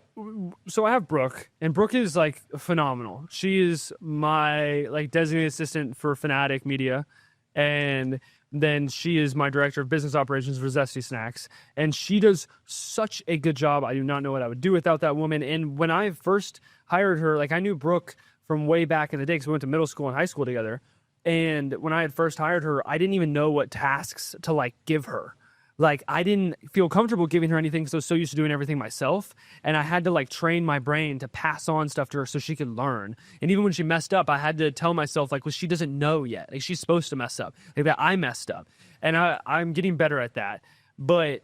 so I have Brooke, and Brooke is like phenomenal. She is my like designated assistant for Finatic Media, and then she is my director of business operations for Zesty Snacks, and she does such a good job. I do not know what I would do without that woman. And when I first hired her, like I knew Brooke from way back in the day because we went to middle school and high school together. And when I had first hired her, I didn't even know what tasks to like give her. Like I didn't feel comfortable giving her anything because I was so used to doing everything myself. And I had to like train my brain to pass on stuff to her so she could learn. And even when she messed up, I had to tell myself like, well, she doesn't know yet. Like she's supposed to mess up. Like that I messed up. And I'm getting better at that. But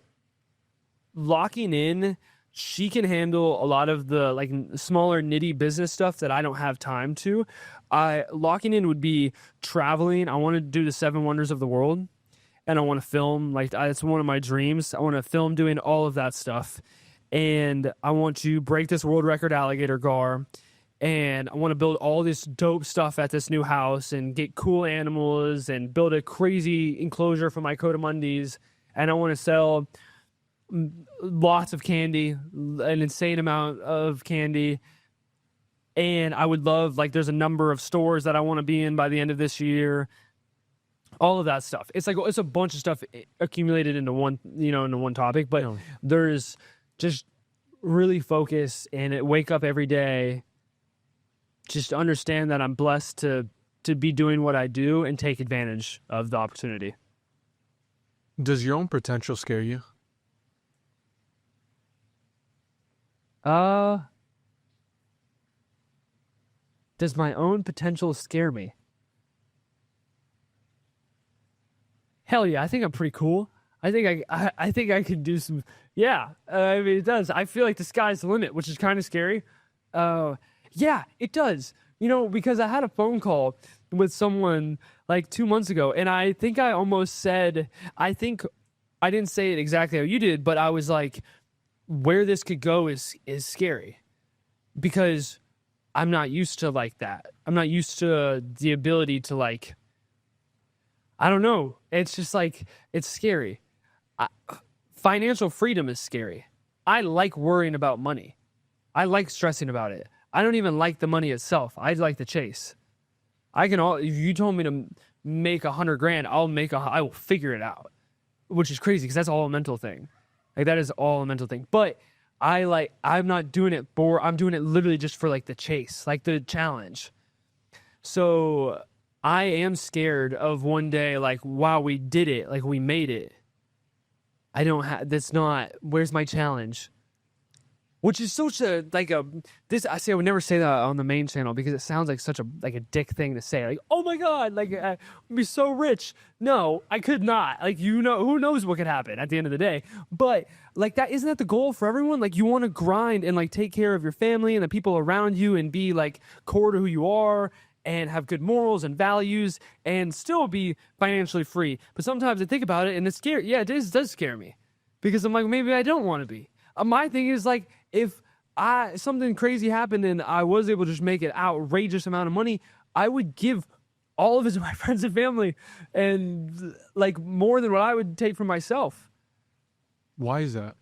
locking in, she can handle a lot of the like smaller nitty business stuff that I don't have time to. Locking in would be traveling. I want to do the 7 wonders of the world, and I want to film. Like it's one of my dreams. I want to film doing all of that stuff, and I want to break this world record alligator gar, and I want to build all this dope stuff at this new house and get cool animals and build a crazy enclosure for my coatimundis, and I want to sell lots of candy, an insane amount of candy. And I would love, like, there's a number of stores that I want to be in by the end of this year. All of that stuff. It's like, it's a bunch of stuff accumulated into one, into one topic. But there's just really focus and wake up every day. Just understand that I'm blessed to be doing what I do and take advantage of the opportunity. Does your own potential scare you? Does my own potential scare me? Hell yeah, I think I'm pretty cool. I think I could do some. Yeah, I mean it does. I feel like the sky's the limit, which is kind of scary. Yeah, it does. Because I had a phone call with someone like 2 months ago, and I think I almost said, I think I didn't say it exactly how you did, but I was like, where this could go is scary, because I'm not used to like that. I'm not used to the ability to like, I don't know. It's just like, it's scary. Financial freedom is scary. I like worrying about money. I like stressing about it. I don't even like the money itself. I like the chase. If you told me to make $100,000, I will figure it out, which is crazy because that's all a mental thing. Like that is all a mental thing. But I'm not doing it I'm doing it literally just for like the chase, like the challenge. So I am scared of one day, like, wow, we did it. Like we made it. Where's my challenge? Which is such I would never say that on the main channel because it sounds like such a dick thing to say. Like, oh my God, like I'd be so rich. No, I could not. Like, who knows what could happen at the end of the day. But like isn't that the goal for everyone? Like you want to grind and like take care of your family and the people around you and be like core to who you are and have good morals and values and still be financially free. But sometimes I think about it and it's scary. Yeah, does scare me because I'm like, maybe I don't want to be. My thing is like, if something crazy happened and I was able to just make an outrageous amount of money, I would give all of it to my friends and family and like more than what I would take for myself. Why is that?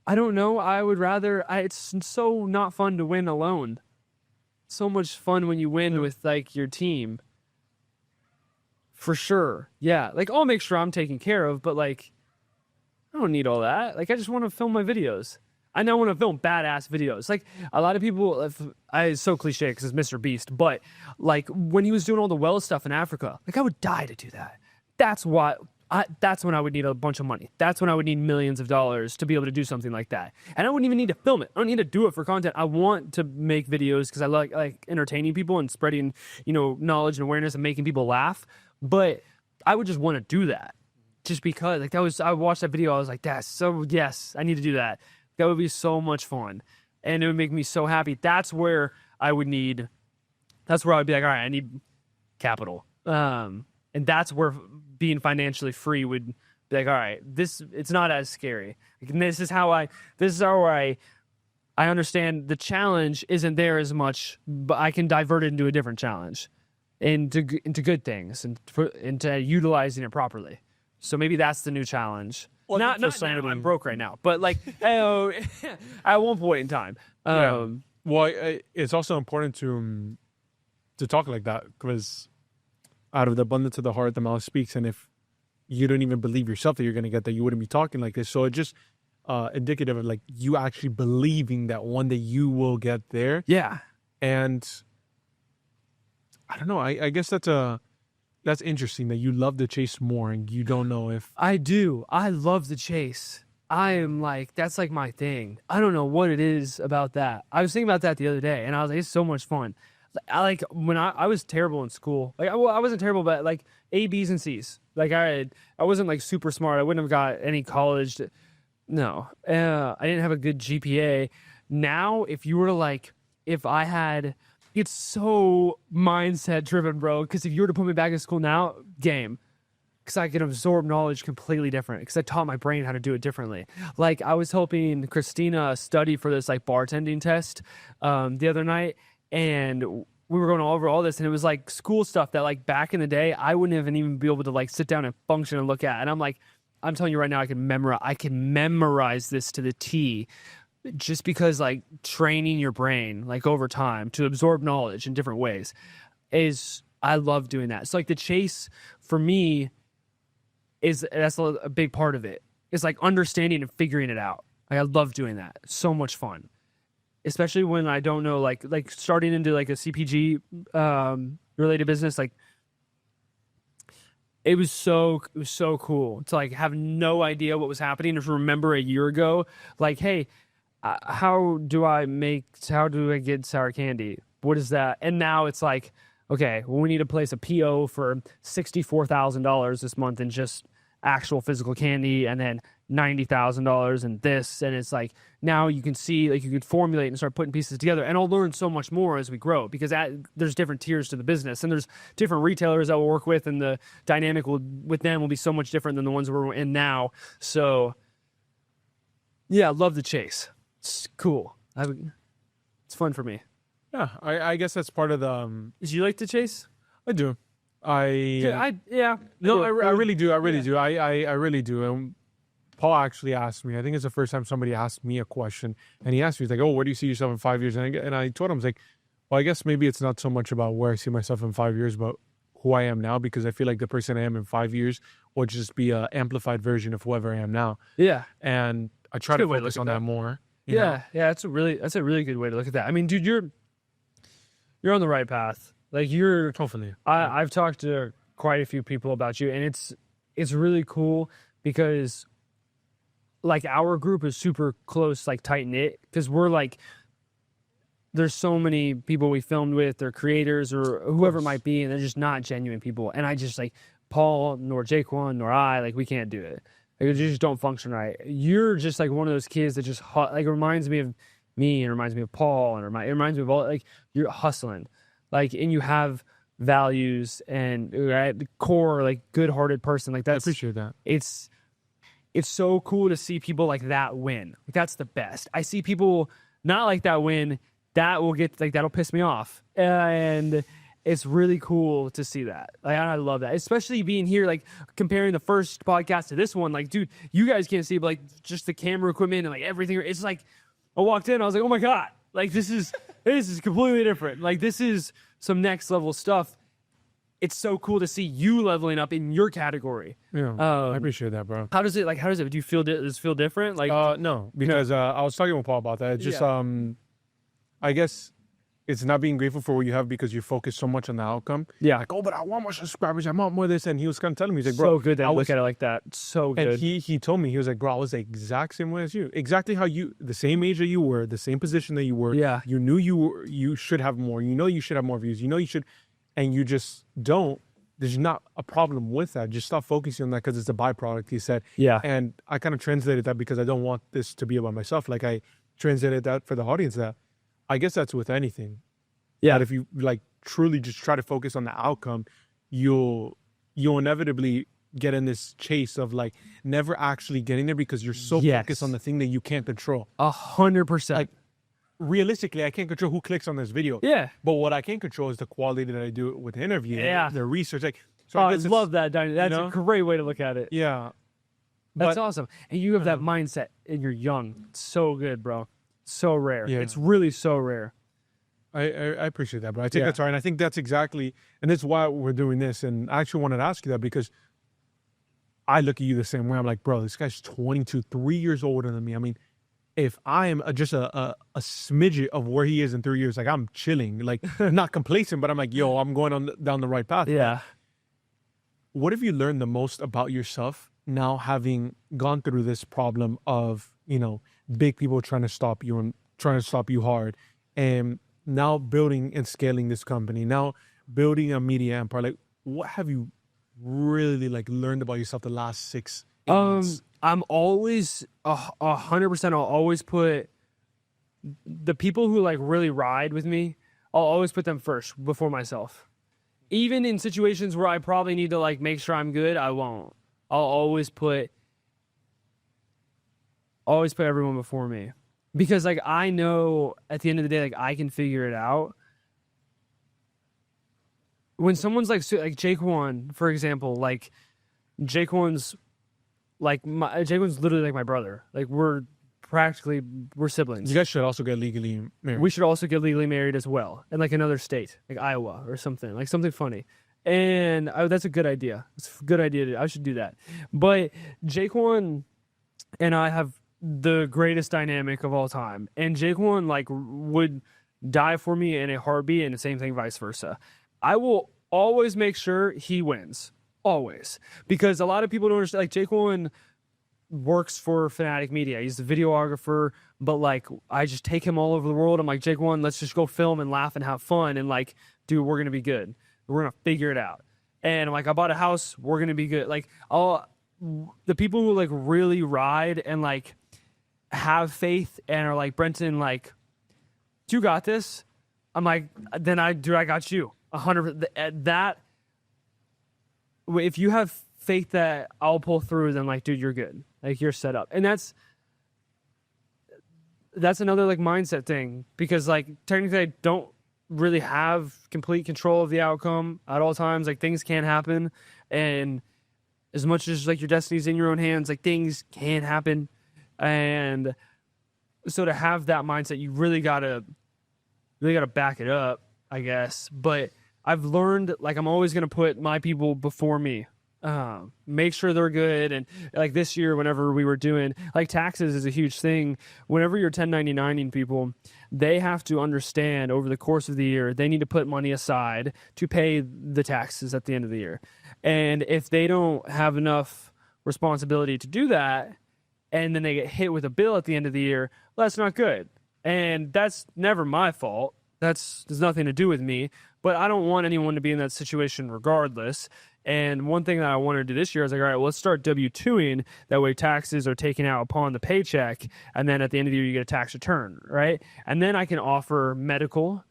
I don't know. I would rather. It's so not fun to win alone. So much fun when you win with like your team. For sure. Yeah. Like I'll make sure I'm taken care of, but like I don't need all that. Like I just want to film my videos. I now want to film badass videos. Like a lot of people, it's so cliche because it's Mr. Beast, but like when he was doing all the well stuff in Africa, like I would die to do that. That's why. That's when I would need a bunch of money. That's when I would need millions of dollars to be able to do something like that. And I wouldn't even need to film it. I don't need to do it for content. I want to make videos because I like entertaining people and spreading, knowledge and awareness and making people laugh. But I would just want to do that just because I watched that video. I was like, yes, I need to do that. That would be so much fun. And it would make me so happy. That's where I would be like, all right, I need capital. And that's where being financially free would be like, all right, it's not as scary. And this is how I understand the challenge isn't there as much, but I can divert it into a different challenge, into good things, and into utilizing it properly. So maybe that's the new challenge. Well, not now, I'm broke right now, but like at one point in time. Well, it's also important to talk like that because out of the abundance of the heart, the mouth speaks. And if you don't even believe yourself that you're going to get there, you wouldn't be talking like this. So it's just indicative of like you actually believing that one day you will get there. Yeah. And I don't know. I guess that's interesting that you love the chase more and you don't know if... I do. I love the chase. I am like, that's like my thing. I don't know what it is about that. I was thinking about that the other day and I was like, it's so much fun. When I was terrible in school. Like, I wasn't terrible, but like A, B's, and C's. Like I wasn't like super smart. I wouldn't have got any college. No, I didn't have a good GPA. Now, if I had, it's so mindset driven, bro. Because if you were to put me back in school now, game. Because I can absorb knowledge completely different. Because I taught my brain how to do it differently. Like I was helping Christina study for this like bartending test the other night. And we were going over all this, and it was like school stuff that like back in the day, I wouldn't even be able to like sit down and function and look at. And I'm like, I'm telling you right now, I can memorize this to the T just because like training your brain like over time to absorb knowledge in different ways I love doing that. So like the chase for me that's a big part of it. It's like understanding and figuring it out. Like I love doing that. It's so much fun. Especially when I don't know, like starting into like a CPG related business, like it was so cool to like have no idea what was happening. If you remember a year ago, like, hey, how do I get sour candy? What is that? And now it's like, okay, well, we need to place a PO for $64,000 this month in just actual physical candy, and then $90,000 in this. And it's like now you can see, like, you can formulate and start putting pieces together. And I'll learn so much more as we grow because there's different tiers to the business, and there's different retailers that we'll work with, and the dynamic with them will be so much different than the ones we're in now. So yeah, I love the chase. It's cool. It's fun for me. Yeah, I guess that's part of the... Did you like to chase? I do. Yeah. No, I really do. I really do. I really do. And Paul actually asked me, I think it's the first time somebody asked me a question, and he asked me, he's like, oh, where do you see yourself in 5 years? And I told him, I was like, well, I guess maybe it's not so much about where I see myself in 5 years, but who I am now, because I feel like the person I am in 5 years will just be an amplified version of whoever I am now. Yeah. And I try to focus on that more. Yeah. That's a really good way to look at that. I mean, dude, you're on the right path. Like hopefully. I've talked to quite a few people about you, and it's really cool because like our group is super close, like tight knit, because we're like, there's so many people we filmed with, they're creators or whoever it might be, and they're just not genuine people. And I just like Paul nor Jaquan nor I, like we can't do it. Like, you just don't function right. You're just like one of those kids that just like reminds me of me and reminds me of Paul and it reminds me of all, like, you're hustling, like, and you have values and right, the core, like, good-hearted person. Like, that's, I appreciate that. It's so cool to see people like that win. Like, that's the best. I see people not like that win. That will get, like, that'll piss me off. And it's really cool to see that. Like, I love that, especially being here, like comparing the first podcast to this one. Like, dude, you guys can't see, but like just the camera equipment and like everything. It's like I walked in, I was like, oh my god, like this is completely different. Like this is some next level stuff. It's so cool to see you leveling up in your category. Yeah, I appreciate that, bro. How does it do you feel does it feel different? Like no, because I was talking with Paul about that. It's just I guess it's not being grateful for what you have because you focus so much on the outcome. Yeah. Like, oh, but I want more subscribers. I want more of this. And he was kind of telling me, he's like, bro. So good that I look at it like that. So good. And he told me, he was like, bro, I was the exact same way as you. Exactly how the same age that you were, the same position that you were. Yeah. You knew you should have more. You know you should have more views. You know you should, and you just don't. There's not a problem with that. Just stop focusing on that because it's a byproduct, he said. Yeah. And I kind of translated that because I don't want this to be about myself. Like I translated that for the audience that I guess that's with anything. Yeah. That if you like truly just try to focus on the outcome, you'll inevitably get in this chase of like never actually getting there because you're so focused on the thing that you can't control. 100%. Like realistically, I can't control who clicks on this video. Yeah. But what I can control is the quality that I do with the interview. Yeah. The research. Like so I love that. That's a great way to look at it. Yeah. That's awesome. And you have that mindset and you're young. It's so good, bro. So rare. Yeah. It's really so rare. I appreciate that, bro. I think that's right. And I think that's exactly, and that's why we're doing this. And I actually wanted to ask you that because I look at you the same way. I'm like, bro, this guy's 22, 3 years older than me. I mean, if I am just a smidget of where he is in 3 years, like I'm chilling, like not complacent, but I'm like, yo, I'm going down the right path. Yeah. What have you learned the most about yourself now having gone through this problem of, big people trying to stop you and trying to stop you hard, and now building and scaling this company, now building a media empire? Like, what have you really like learned about yourself the last 6 months? I'm always 100%. I'll always put the people who like really ride with me. I'll always put them first before myself. Even in situations where I probably need to like make sure I'm good, I won't. I'll always put everyone before me. Because like I know at the end of the day, like I can figure it out. When someone's like Jaquan, for example, like Jaquan's literally like my brother. Like we're siblings. You guys should also get legally married. We should also get legally married as well, in like another state, like Iowa or something, like something funny. And that's a good idea. It's a good idea. I should do that. But Jaquan and I have the greatest dynamic of all time, and Jaquan like would die for me in a heartbeat, and the same thing vice versa. I will always make sure he wins, always, because a lot of people don't understand. Like Jaquan works for Finatic Media, he's the videographer, but like I just take him all over the world. I'm like, Jaquan, let's just go film and laugh and have fun, and like, dude, we're gonna be good. We're gonna figure it out. And I'm like, I bought a house, we're gonna be good. Like the people who like really ride and like have faith and are like, Brenten, like, you got this. I'm like, then I got you 100%. That if you have faith that I'll pull through, then like, dude, you're good. Like you're set up. And that's another like mindset thing, because like technically I don't really have complete control of the outcome at all times. Like things can happen, and as much as like your destiny's in your own hands, like things can happen. And so to have that mindset, you really gotta back it up, I guess. But I've learned, like, I'm always gonna put my people before me. Make sure they're good. And like this year, whenever we were doing like taxes is a huge thing. Whenever you're 1099ing people, they have to understand over the course of the year, they need to put money aside to pay the taxes at the end of the year. And if they don't have enough responsibility to do that, and then they get hit with a bill at the end of the year, well, that's not good. And that's never my fault. There's nothing to do with me. But I don't want anyone to be in that situation regardless. And one thing that I wanted to do this year, I was like, all right, well, let's start W-2ing. That way taxes are taken out upon the paycheck. And then at the end of the year, you get a tax return, right? And then I can offer medical,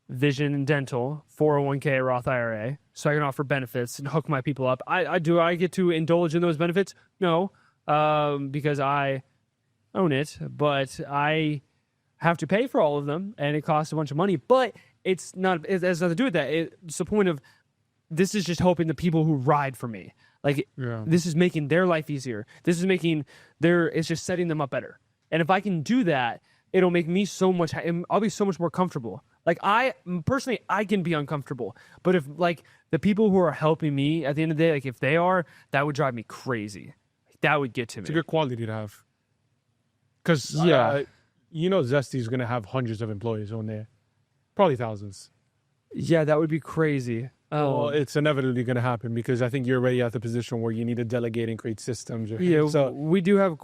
vision, and dental, 401k, Roth IRA. So I can offer benefits and hook my people up. I get to indulge in those benefits? No. Because I own it, but I have to pay for all of them, and it costs a bunch of money. But it's not. It has nothing to do with that. It's the point of this is just helping the people who ride for me. Like this is making their life easier. This is making it's just setting them up better. And if I can do that, it'll make me so much. I'll be so much more comfortable. Like I personally, I can be uncomfortable, but if like the people who are helping me at the end of the day, like if they are, that would drive me crazy. That would get to me. It's a good quality to have. Because Zesty's gonna have hundreds of employees on there, probably thousands. Yeah, that would be crazy. Well, it's inevitably going to happen because I think you're already at the position where you need to delegate and create systems. Yeah, so we do have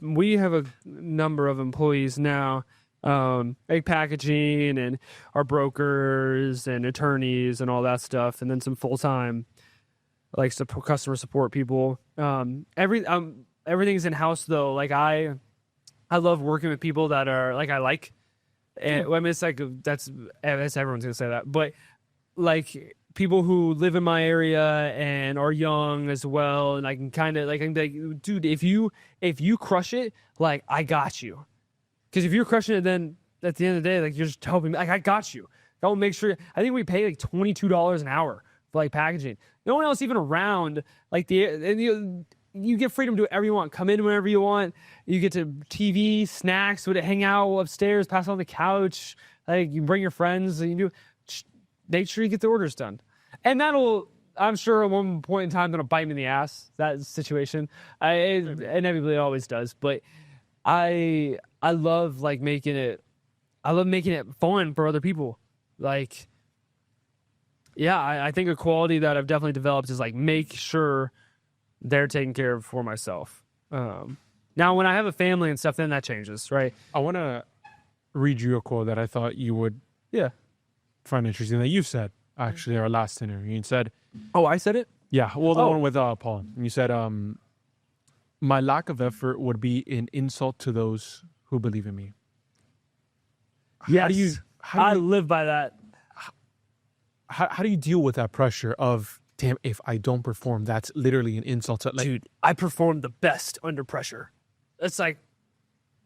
we have a number of employees now, like packaging and our brokers and attorneys and all that stuff, and then some full-time like customer support people. Everything's in house though. Like I love working with people that are like I like. And well, I mean, it's like that's everyone's gonna say that, but like people who live in my area and are young as well, and I can kind of like, dude, if you crush it, like I got you, because if you're crushing it, then at the end of the day, like you're just helping me, like I got you. I'll make sure. I think we pay like $22 an hour for like packaging. No one else even around. Like you get freedom to do whatever you want. Come in whenever you want. You get to TV, snacks, hang out upstairs, pass on the couch. Like you bring your friends and you do. Make sure you get the orders done. And that'll, I'm sure at one point in time, that'll bite me in the ass, that situation. Inevitably, it always does. But I love like making it fun for other people. Like, yeah, I think a quality that I've definitely developed is like make sure they're taken care of for myself. Now, when I have a family and stuff, then that changes, right? I want to read you a quote that I thought you would find interesting that you said, actually, our last interview. You said... Oh, I said it? Yeah, well, the one with Paul. And you said, my lack of effort would be an insult to those who believe in me. Yes. I live by that. How do you deal with that pressure of, damn, if I don't perform, that's literally an insult to... Like, dude, I perform the best under pressure. It's like,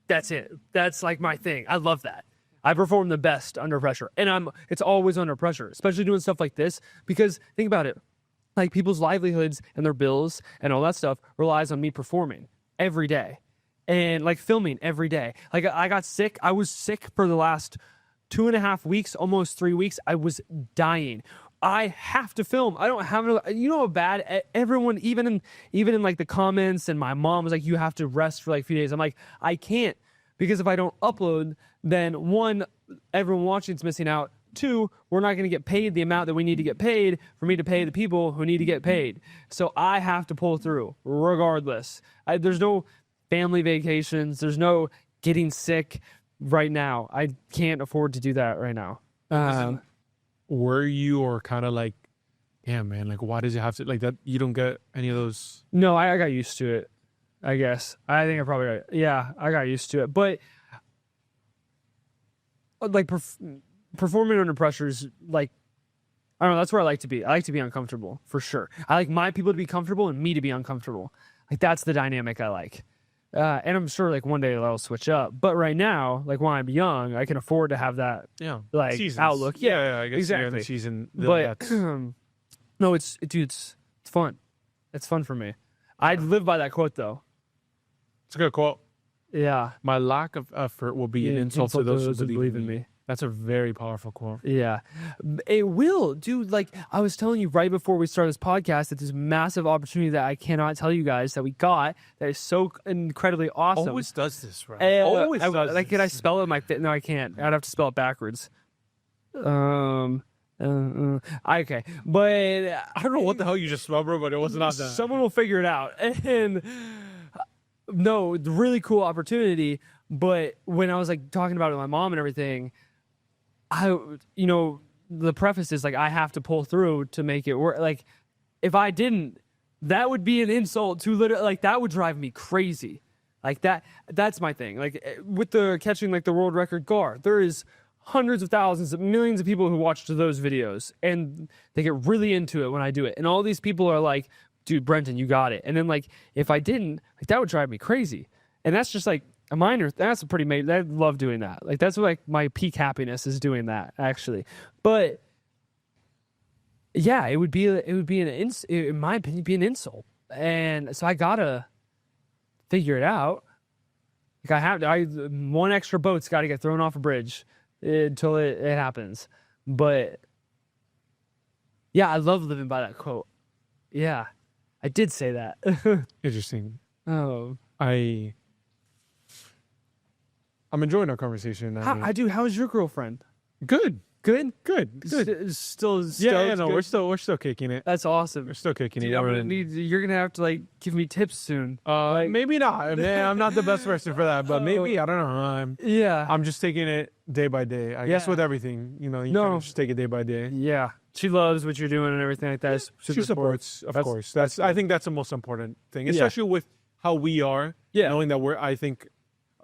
that's it. That's like my thing. I love that. I perform the best under pressure. And it's always under pressure, especially doing stuff like this. Because think about it. Like people's livelihoods and their bills and all that stuff relies on me performing every day. And like filming every day. Like I got sick. I was sick for the last 2.5 weeks, almost 3 weeks. I was dying. I have to film. I don't have how bad everyone, even in like the comments, and my mom was like, you have to rest for like a few days. I'm like, I can't, because if I don't upload, then one, everyone watching is missing out. Two, we're not going to get paid the amount that we need to get paid for me to pay the people who need to get paid. So I have to pull through regardless. There's no family vacations. There's no getting sick right now. I can't afford to do that right now. Were you or kind of like, yeah, man, like why does it have to like that? You don't get any of those? No, I got used to it, I guess. I think I probably I got used to it. But like performing under pressure is like, I don't know, that's where I like to be. I like to be uncomfortable, for sure. I like my people to be comfortable and me to be uncomfortable. Like that's the dynamic I like. And I'm sure like one day that'll switch up. But right now, like when I'm young, I can afford to have that like seasons. Outlook. Yeah, I guess exactly. The season, but no, it's fun. It's fun for me. I live by that quote though. It's a good quote. Yeah. My lack of effort will be an insult to those who believe in me. That's a very powerful quote. Yeah. It will, dude. Like I was telling you right before we started this podcast that this massive opportunity that I cannot tell you guys that we got that is so incredibly awesome. Always does this, right? Always does like, this. Can I spell it? No, I can't. I'd have to spell it backwards. Okay. But I don't know what the hell you just spelled, bro, but it was not that. Someone will figure it out. And no, really cool opportunity. But when I was like talking about it with my mom and everything, the preface is like I have to pull through to make it work. Like if I didn't, that would be an insult to literally, like that would drive me crazy. Like that's my thing. Like with the catching like the world record GAR, there is hundreds of thousands of millions of people who watch those videos and they get really into it when I do it. And all these people are like, dude, Brenton, you got it. And then like if I didn't, like that would drive me crazy. And that's just like That's a pretty major. I love doing that. Like that's like my peak happiness is doing that actually. But yeah, it would be in my opinion, be an insult. And so I gotta figure it out. Like one extra boat's got to get thrown off a bridge until it happens. But yeah, I love living by that quote. Yeah, I did say that. Interesting. Oh, I'm enjoying our conversation. How's your girlfriend? Good. Good. Yeah, Still. no, we're still kicking it. That's awesome. We're still kicking Dude, it. you're gonna have to like give me tips soon. Maybe not. Man, I'm not the best person for that, but maybe I don't know. Yeah. I'm just taking it day by day. I guess with everything, you kinda just take it day by day. Yeah. She loves what you're doing and everything like that. She supports, of course. I think that's the most important thing, especially with how we are. Yeah. Knowing that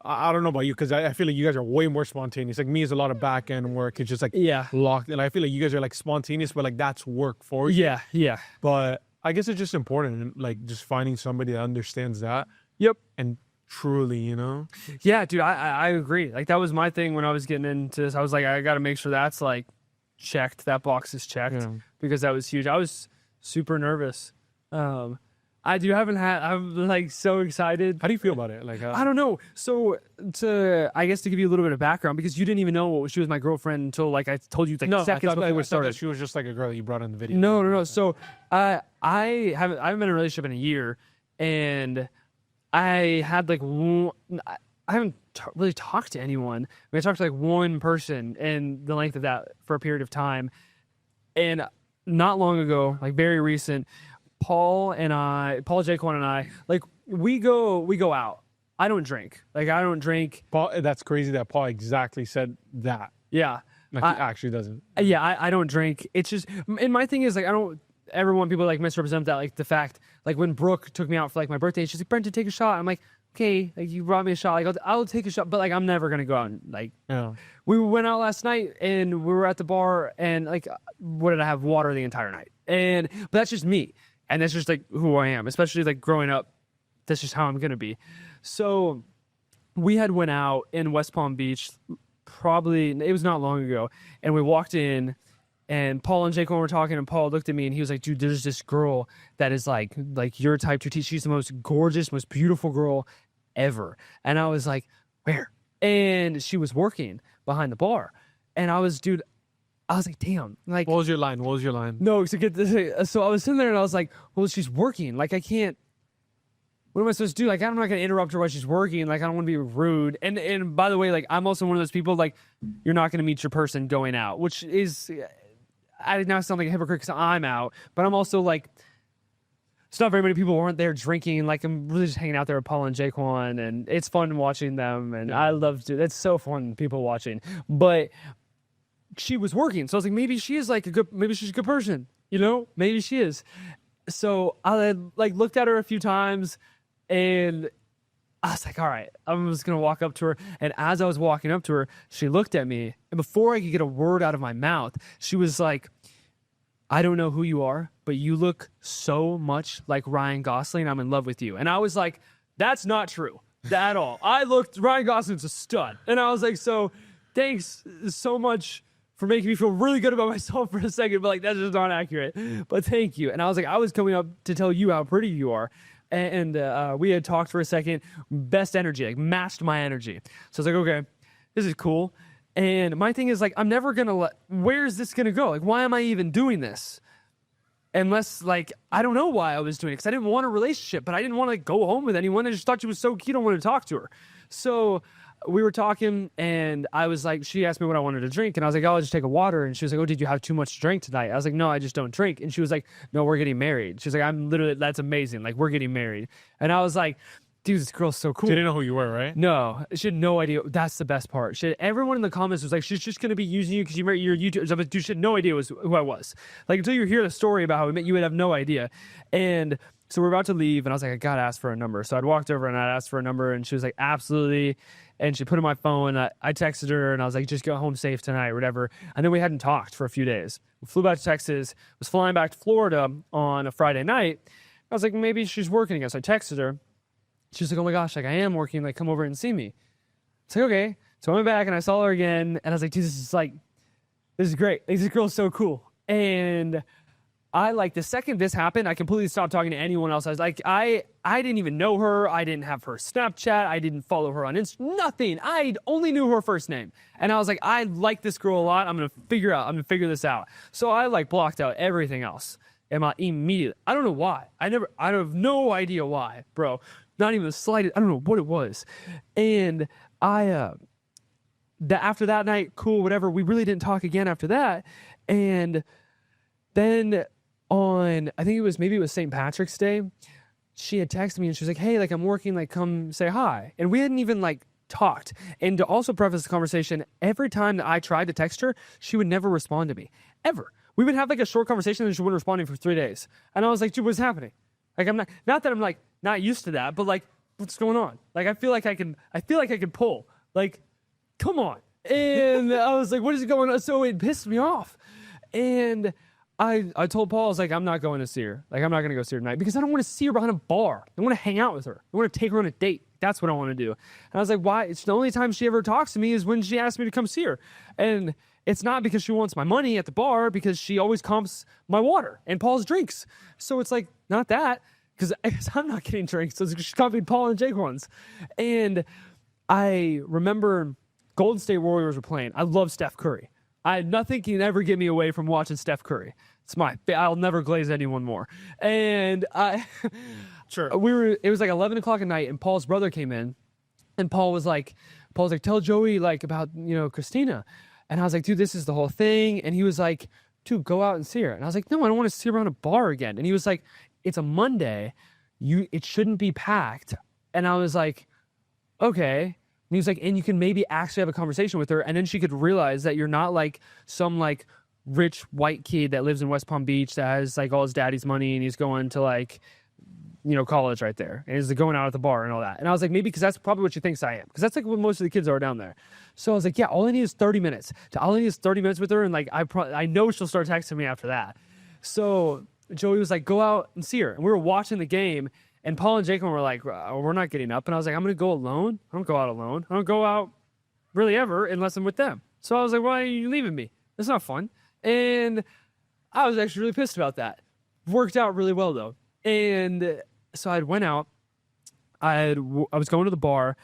I don't know about you, because I feel like you guys are way more spontaneous. Like me is a lot of back end work. It's just like locked. And I feel like you guys are like spontaneous, but like that's work for you. Yeah. But I guess it's just important, like just finding somebody that understands that. Yep. And truly, Yeah, dude, I agree. Like that was my thing when I was getting into this. I was like, I got to make sure that's like checked. That box is checked because that was huge. I was super nervous. I'm like so excited. How do you feel about it? Like, I don't know. So I guess to give you a little bit of background, because you didn't even know she was my girlfriend until like I told you seconds before we started. She was just like a girl that you brought in the video. No. So I haven't been in a relationship in a year, and I had like I haven't really talked to anyone. I talked to like one person in the length of that for a period of time, and not long ago, like very recent. Paul Jaquan and I, like we go out. I don't drink. Paul, that's crazy that Paul exactly said that. Yeah. Like he actually doesn't. Yeah, I don't drink. It's just, and my thing is like, I don't ever want people like misrepresent that. Like the fact, like when Brooke took me out for like my birthday, she's like, Brenton, take a shot. I'm like, okay, like you brought me a shot. Like I'll take a shot, but like I'm never going to go out and like, we went out last night and we were at the bar and like, what did I have? Water the entire night. But that's just me. And that's just like who I am, especially like growing up. That's just how I'm going to be. So we had went out in West Palm Beach, it was not long ago. And we walked in and Paul and Jaquan were talking and Paul looked at me and he was like, dude, there's this girl that is like your type to teach. She's the most gorgeous, most beautiful girl ever. And I was like, where? And she was working behind the bar. And I was like, damn. Like, What was your line? No, so get this. So I was sitting there and I was like, well, she's working. Like, I can't. What am I supposed to do? Like, I'm not going to interrupt her while she's working. Like, I don't want to be rude. And by the way, like, I'm also one of those people, like, you're not going to meet your person going out, which is, I now sound like a hypocrite because I'm out. But I'm also like, it's not very many people who aren't there drinking. Like, I'm really just hanging out there with Paul and Jaquan. And it's fun watching them. And I love to. It's so fun, people watching. But she was working. So I was like, maybe she is like maybe she's a good person, maybe she is. So I like looked at her a few times and I was like, all right, I'm just going to walk up to her. And as I was walking up to her, she looked at me and before I could get a word out of my mouth, she was like, I don't know who you are, but you look so much like Ryan Gosling. I'm in love with you. And I was like, that's not true at all. Ryan Gosling's a stud. And I was like, so thanks so much for making me feel really good about myself for a second, but like that's just not accurate. But thank you. And I was like, I was coming up to tell you how pretty you are. And we had talked for a second. Best energy, like matched my energy. So I was like, okay, this is cool. And my thing is like, I'm never gonna where's this gonna go? Like, why am I even doing this? Unless like, I don't know why I was doing it because I didn't want a relationship, but I didn't want to go home with anyone. I just thought she was so cute. I wanted to talk to her. So we were talking and I was like, she asked me what I wanted to drink and I was like, oh, I'll just take a water. And she was like, oh, did you have too much to drink tonight? I was like, no, I just don't drink. And she was like, no, we're getting married. She was like, that's amazing. Like, we're getting married. And I was like, dude, this girl's so cool. She didn't know who you were, right? No, she had no idea. That's the best part. Everyone in the comments was like, she's just going to be using you because you married your YouTube. But dude, she had no idea who I was. Like, until you hear the story about how we met, you would have no idea. And so we're about to leave, and I was like, I got to ask for a number. So I'd walked over, and I'd asked for a number, and she was like, absolutely. And she put it in my phone. I texted her, and I was like, just go home safe tonight or whatever. And then we hadn't talked for a few days. We flew back to Texas, was flying back to Florida on a Friday night. I was like, maybe she's working again. So I texted her. She's like, oh my gosh, like I am working, like come over and see me. It's like, okay. So I went back and I saw her again, and I was like, dude, this is great. Like, this girl's so cool. And I like the second this happened, I completely stopped talking to anyone else. I was like, I didn't even know her. I didn't have her Snapchat. I didn't follow her on Instagram. Nothing. I only knew her first name. And I was like, I like this girl a lot. I'm gonna figure this out. So I like blocked out everything else. Immediately. I don't know why. I have no idea why, bro. Not even the slightest. I don't know what it was. And after that night, cool, whatever. We really didn't talk again after that. And then I think maybe it was St. Patrick's Day, she had texted me and she was like, hey, like I'm working, like come say hi. And we hadn't even like talked. And to also preface the conversation, every time that I tried to text her, she would never respond to me. Ever. We would have like a short conversation and she wouldn't respond to me for 3 days. And I was like, dude, what's happening? Like not that I'm like not used to that, but like what's going on? Like I feel like I can pull. Like, come on. And I was like, what is going on? So it pissed me off. And I told Paul, I was like, I'm not going to see her. Like, I'm not going to go see her tonight because I don't want to see her behind a bar. I want to hang out with her. I want to take her on a date. That's what I want to do. And I was like, why? It's the only time she ever talks to me is when she asks me to come see her. And it's not because she wants my money at the bar, because she always comps my water and Paul's drinks. So it's like, not that, because I'm not getting drinks. So she's comping Paul and Jake ones. And I remember Golden State Warriors were playing. I love Steph Curry. Nothing can ever get me away from watching Steph Curry. I'll never glaze anyone more. And Sure. It was like 11 o'clock at night, and Paul's brother came in, and Paul was like, tell Joey like about, Christina. And I was like, dude, this is the whole thing. And he was like, dude, go out and see her. And I was like, no, I don't want to see her around a bar again. And he was like, it's a Monday. It shouldn't be packed. And I was like, okay. And he was like, and you can maybe actually have a conversation with her, and then she could realize that you're not like some like rich white kid that lives in West Palm Beach that has like all his daddy's money and he's going to like, college right there. And he's going out at the bar and all that. And I was like, maybe because that's probably what she thinks I am. Because that's like what most of the kids are down there. So I was like, yeah, all I need is 30 minutes. All I need is 30 minutes with her. And like, I know she'll start texting me after that. So Joey was like, go out and see her. And we were watching the game, and Paul and Jacob were like, we're not getting up. And I was like, I'm going to go alone. I don't go out alone. I don't go out really ever unless I'm with them. So I was like, why are you leaving me? It's not fun. And I was actually really pissed about that. Worked out really well though. And so I went out. I was going to the bar.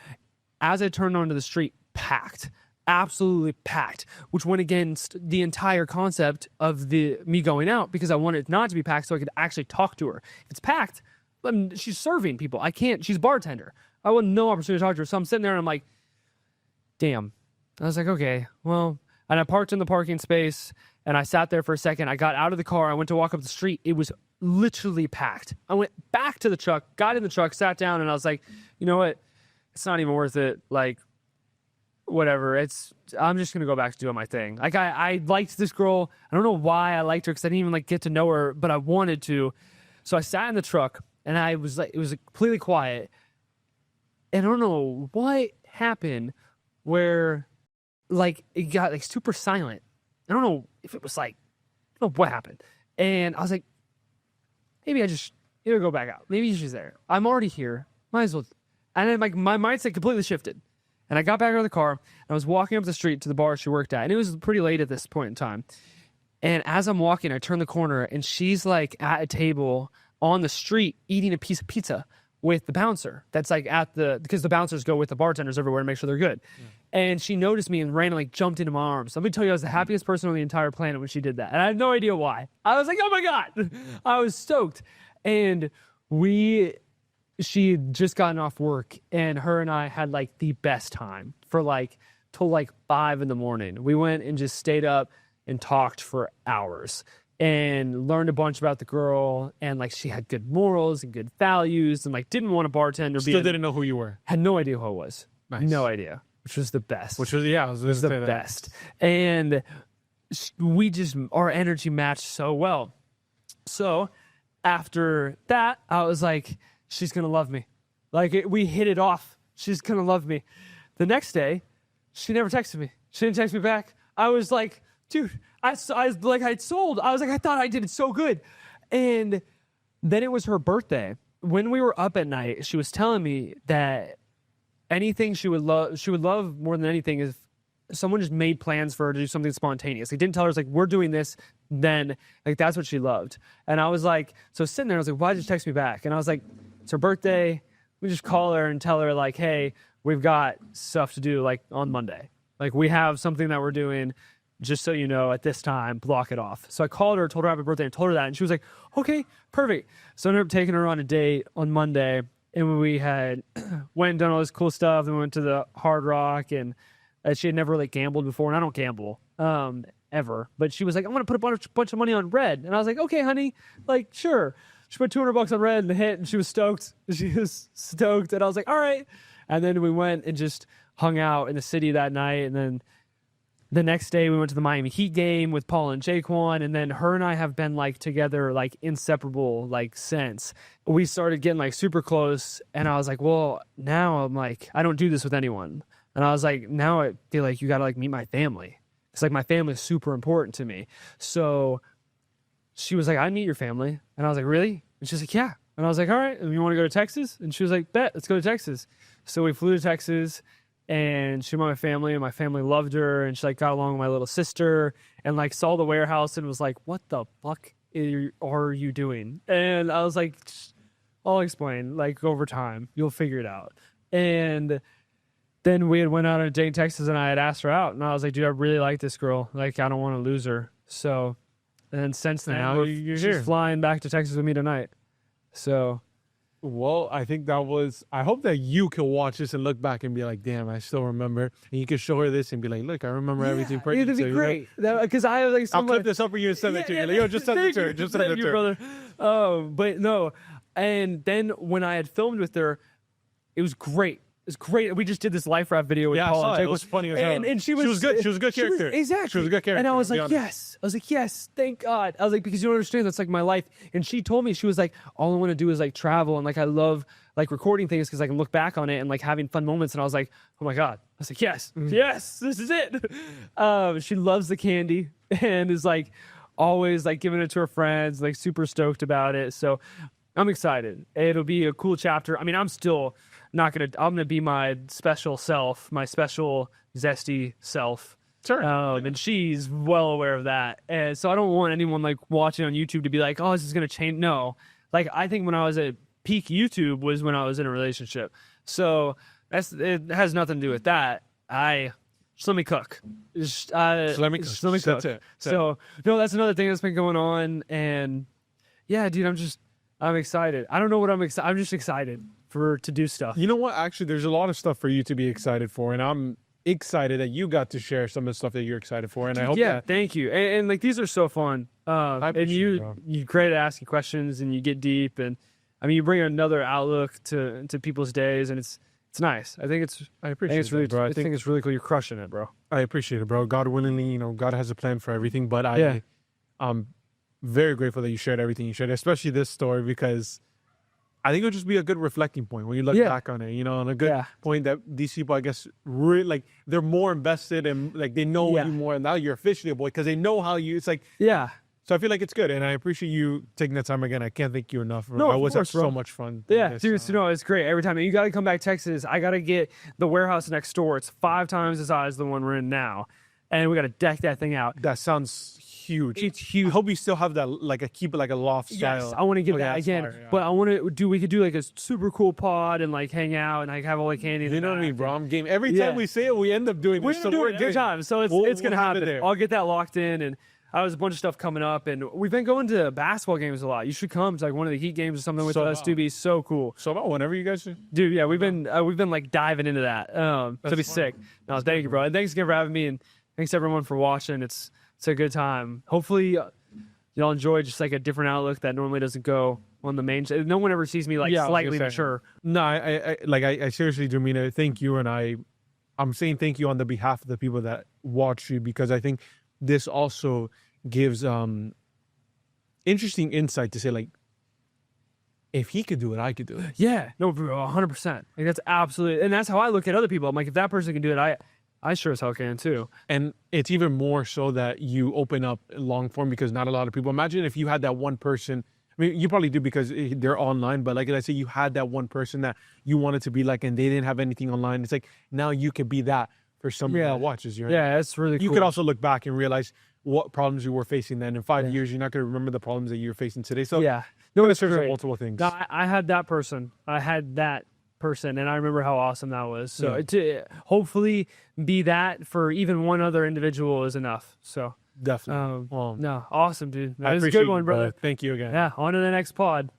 As I turned onto the street, packed. Absolutely packed, which went against the entire concept of me going out, because I wanted it not to be packed so I could actually talk to her. If it's packed, she's serving people. I can't. She's a bartender. I want no opportunity to talk to her. So I'm sitting there and I'm like, damn. I was like, okay, well, and I parked in the parking space and I sat there for a second. I got out of the car. I went to walk up the street. It was literally packed. I went back to the truck, got in the truck, sat down, and I was like, you know what? It's not even worth it. Like, whatever. I'm just going to go back to doing my thing. Like, I liked this girl. I don't know why I liked her, because I didn't even like get to know her, but I wanted to. So I sat in the truck and I was like, it was completely quiet. And I don't know what happened where like it got like super silent. I don't know if it was like, I don't know what happened. And I was like, maybe I just go back out. Maybe she's there. I'm already here. Might as well. And then like my mindset completely shifted. And I got back out of the car and I was walking up the street to the bar she worked at. And it was pretty late at this point in time. And as I'm walking, I turn the corner and she's like at a table on the street eating a piece of pizza with the bouncer. That's like because the bouncers go with the bartenders everywhere to make sure they're good. Yeah. And she noticed me and ran and like jumped into my arms. Let me tell you, I was the happiest person on the entire planet when she did that. And I had no idea why. I was like, oh my God. I was stoked. And she had just gotten off work, and her and I had like the best time for like till like 5 a.m. We went and just stayed up and talked for hours and learned a bunch about the girl, and like she had good morals and good values, and like didn't want to bartend or Still didn't know who you were. Had no idea who I was. Nice. No idea. Which was the best. Which was, yeah, I was the best. And our energy matched so well. So after that, I was like, she's going to love me. Like we hit it off. She's going to love me. The next day, she never texted me. She didn't text me back. I was like, dude, I'd sold. I was like, I thought I did it so good. And then it was her birthday. when we were up at night, she was telling me that anything she would love more than anything is someone just made plans for her to do something spontaneous. They didn't tell her, it's like, we're doing this, then like that's what she loved. And I was like, so sitting there, I was like, why'd you text me back? And I was like, it's her birthday. We just call her and tell her like, hey, we've got stuff to do like on Monday. Like we have something that we're doing, just so you know, at this time, block it off. So I called her, told her happy birthday, and told her that. And she was like, okay, perfect. So I ended up taking her on a date on Monday. And we had went and done all this cool stuff. Then we went to the Hard Rock, and she had never like gambled before. And I don't gamble ever. But she was like, I'm going to put a bunch of money on red. And I was like, okay, honey, like, sure. She put $200 on red and the hit, and she was stoked. She was stoked. And I was like, all right. And then we went and just hung out in the city that night. And then the next day we went to the Miami Heat game with Paul and Jaquan, and then her and I have been like together, like inseparable, like since. We started getting like super close, and I was like, well, now I'm like, I don't do this with anyone. And I was like, now I feel like you gotta like meet my family. It's like my family is super important to me. So she was like, I meet your family. And I was like, really? And she's like, yeah. And I was like, all right, and you want to go to Texas? And she was like, bet, let's go to Texas. So we flew to Texas. And she met my family, and my family loved her, and she like got along with my little sister, and like saw the warehouse and was like, what the fuck are you doing? And I was like, I'll explain, like over time, you'll figure it out. And then we had went out on a date in Texas, and I had asked her out, and I was like, dude, I really like this girl. Like, I don't want to lose her. So, and then since then, she's here, flying back to Texas with me tonight. So. Well, I think that was, I hope that you can watch this and look back and be like, damn, I still remember. And you can show her this and be like, look, I remember everything. It'd be great. Because I have like I'll clip this up for you and send it to you. Like, yo, just send it to her. Just send it to her. Brother. But no. And then when I had filmed with her, it was great. It's great. We just did this life rap video with Paul. It was funny as hell. And she was good. She was a good character. Exactly. She was a good character. And I was like, yes. I was like, yes, thank God. I was like, because you don't understand, that's like my life. And she told me, she was like, all I want to do is like travel. And like, I love like recording things because I can look back on it and like having fun moments. And I was like, oh my God. I was like, yes, yes, this is it. She loves the candy and is like always like giving it to her friends, like super stoked about it. So I'm excited. It'll be a cool chapter. I mean, I'm gonna be my special self, my special zesty self. Sure. And she's well aware of that. And so I don't want anyone like watching on YouTube to be like, oh, this is gonna change. No. Like, I think when I was at peak YouTube was when I was in a relationship. So it has nothing to do with that. Just let me cook. Just let me cook. That's it. So no, that's another thing that's been going on. And yeah, dude, I'm excited. I don't know what I'm excited. I'm just excited to do stuff. You know what? Actually, there's a lot of stuff for you to be excited for, and I'm excited that you got to share some of the stuff that you're excited for. And I hope thank you. And like, these are so fun. And you're great at asking questions, and you get deep, and I mean, you bring another outlook to people's days, and it's nice. I think it's really, bro. I think it's really cool. You're crushing it, bro. I appreciate it, bro. God willingly, God has a plan for everything, but I'm very grateful that you shared everything you shared, especially this story, because I think it'll just be a good reflecting point when you look back on it, and a good point that these people, I guess, really, like, they're more invested and like they know you more, and now you're officially a boy because they know how you. It's like So I feel like it's good, and I appreciate you taking the time again. I can't thank you enough. No, it was so much fun. Yeah, seriously, no, it's great every time. And you got to come back to Texas. I got to get the warehouse next door. It's 5 times the size of the one we're in now, and we got to deck that thing out. That sounds huge. It's huge. I hope you still have that, keep it like a loft style. Yes, I want to give that again, but I want to we could do like a super cool pod and like hang out and like have all the candy. You know what I mean, bro? I'm game. Every time we say it, we end up doing. We're doing a good time, so it's gonna happen. I'll get that locked in, and I have a bunch of stuff coming up, and we've been going to basketball games a lot. You should come to like one of the Heat games or something with us. It'd be so cool. So about whenever you guys do. Yeah, we've been like diving into that. To be sick. No, thank you, bro, and thanks again for having me, and thanks everyone for watching. It's a good time. Hopefully, y'all enjoy just like a different outlook that normally doesn't go on the main. No one ever sees me like slightly mature. No, I seriously do mean it. Thank you, and I'm saying thank you on the behalf of the people that watch you, because I think this also gives interesting insight to say, like, if he could do it, I could do it. Yeah, no, 100%. Like, that's absolutely, and that's how I look at other people. I'm like, if that person can do it, I sure as hell can too. And it's even more so that you open up long form, because not a lot of people. Imagine if you had that one person I mean, you probably do because they're online, but like I say, you had that one person that you wanted to be like, and they didn't have anything online. It's like, now you can be that for somebody that watches you. Yeah, that's really cool. You could also look back and realize what problems you were facing then. In 5 years, you're not going to remember the problems that you're facing today. So no, it serves multiple things. No, I had that person. And I remember how awesome that was. So to hopefully be that for even one other individual is enough. So definitely. No, awesome, dude. That was a appreciate good one, brother. Thank you again. Yeah, on to the next pod.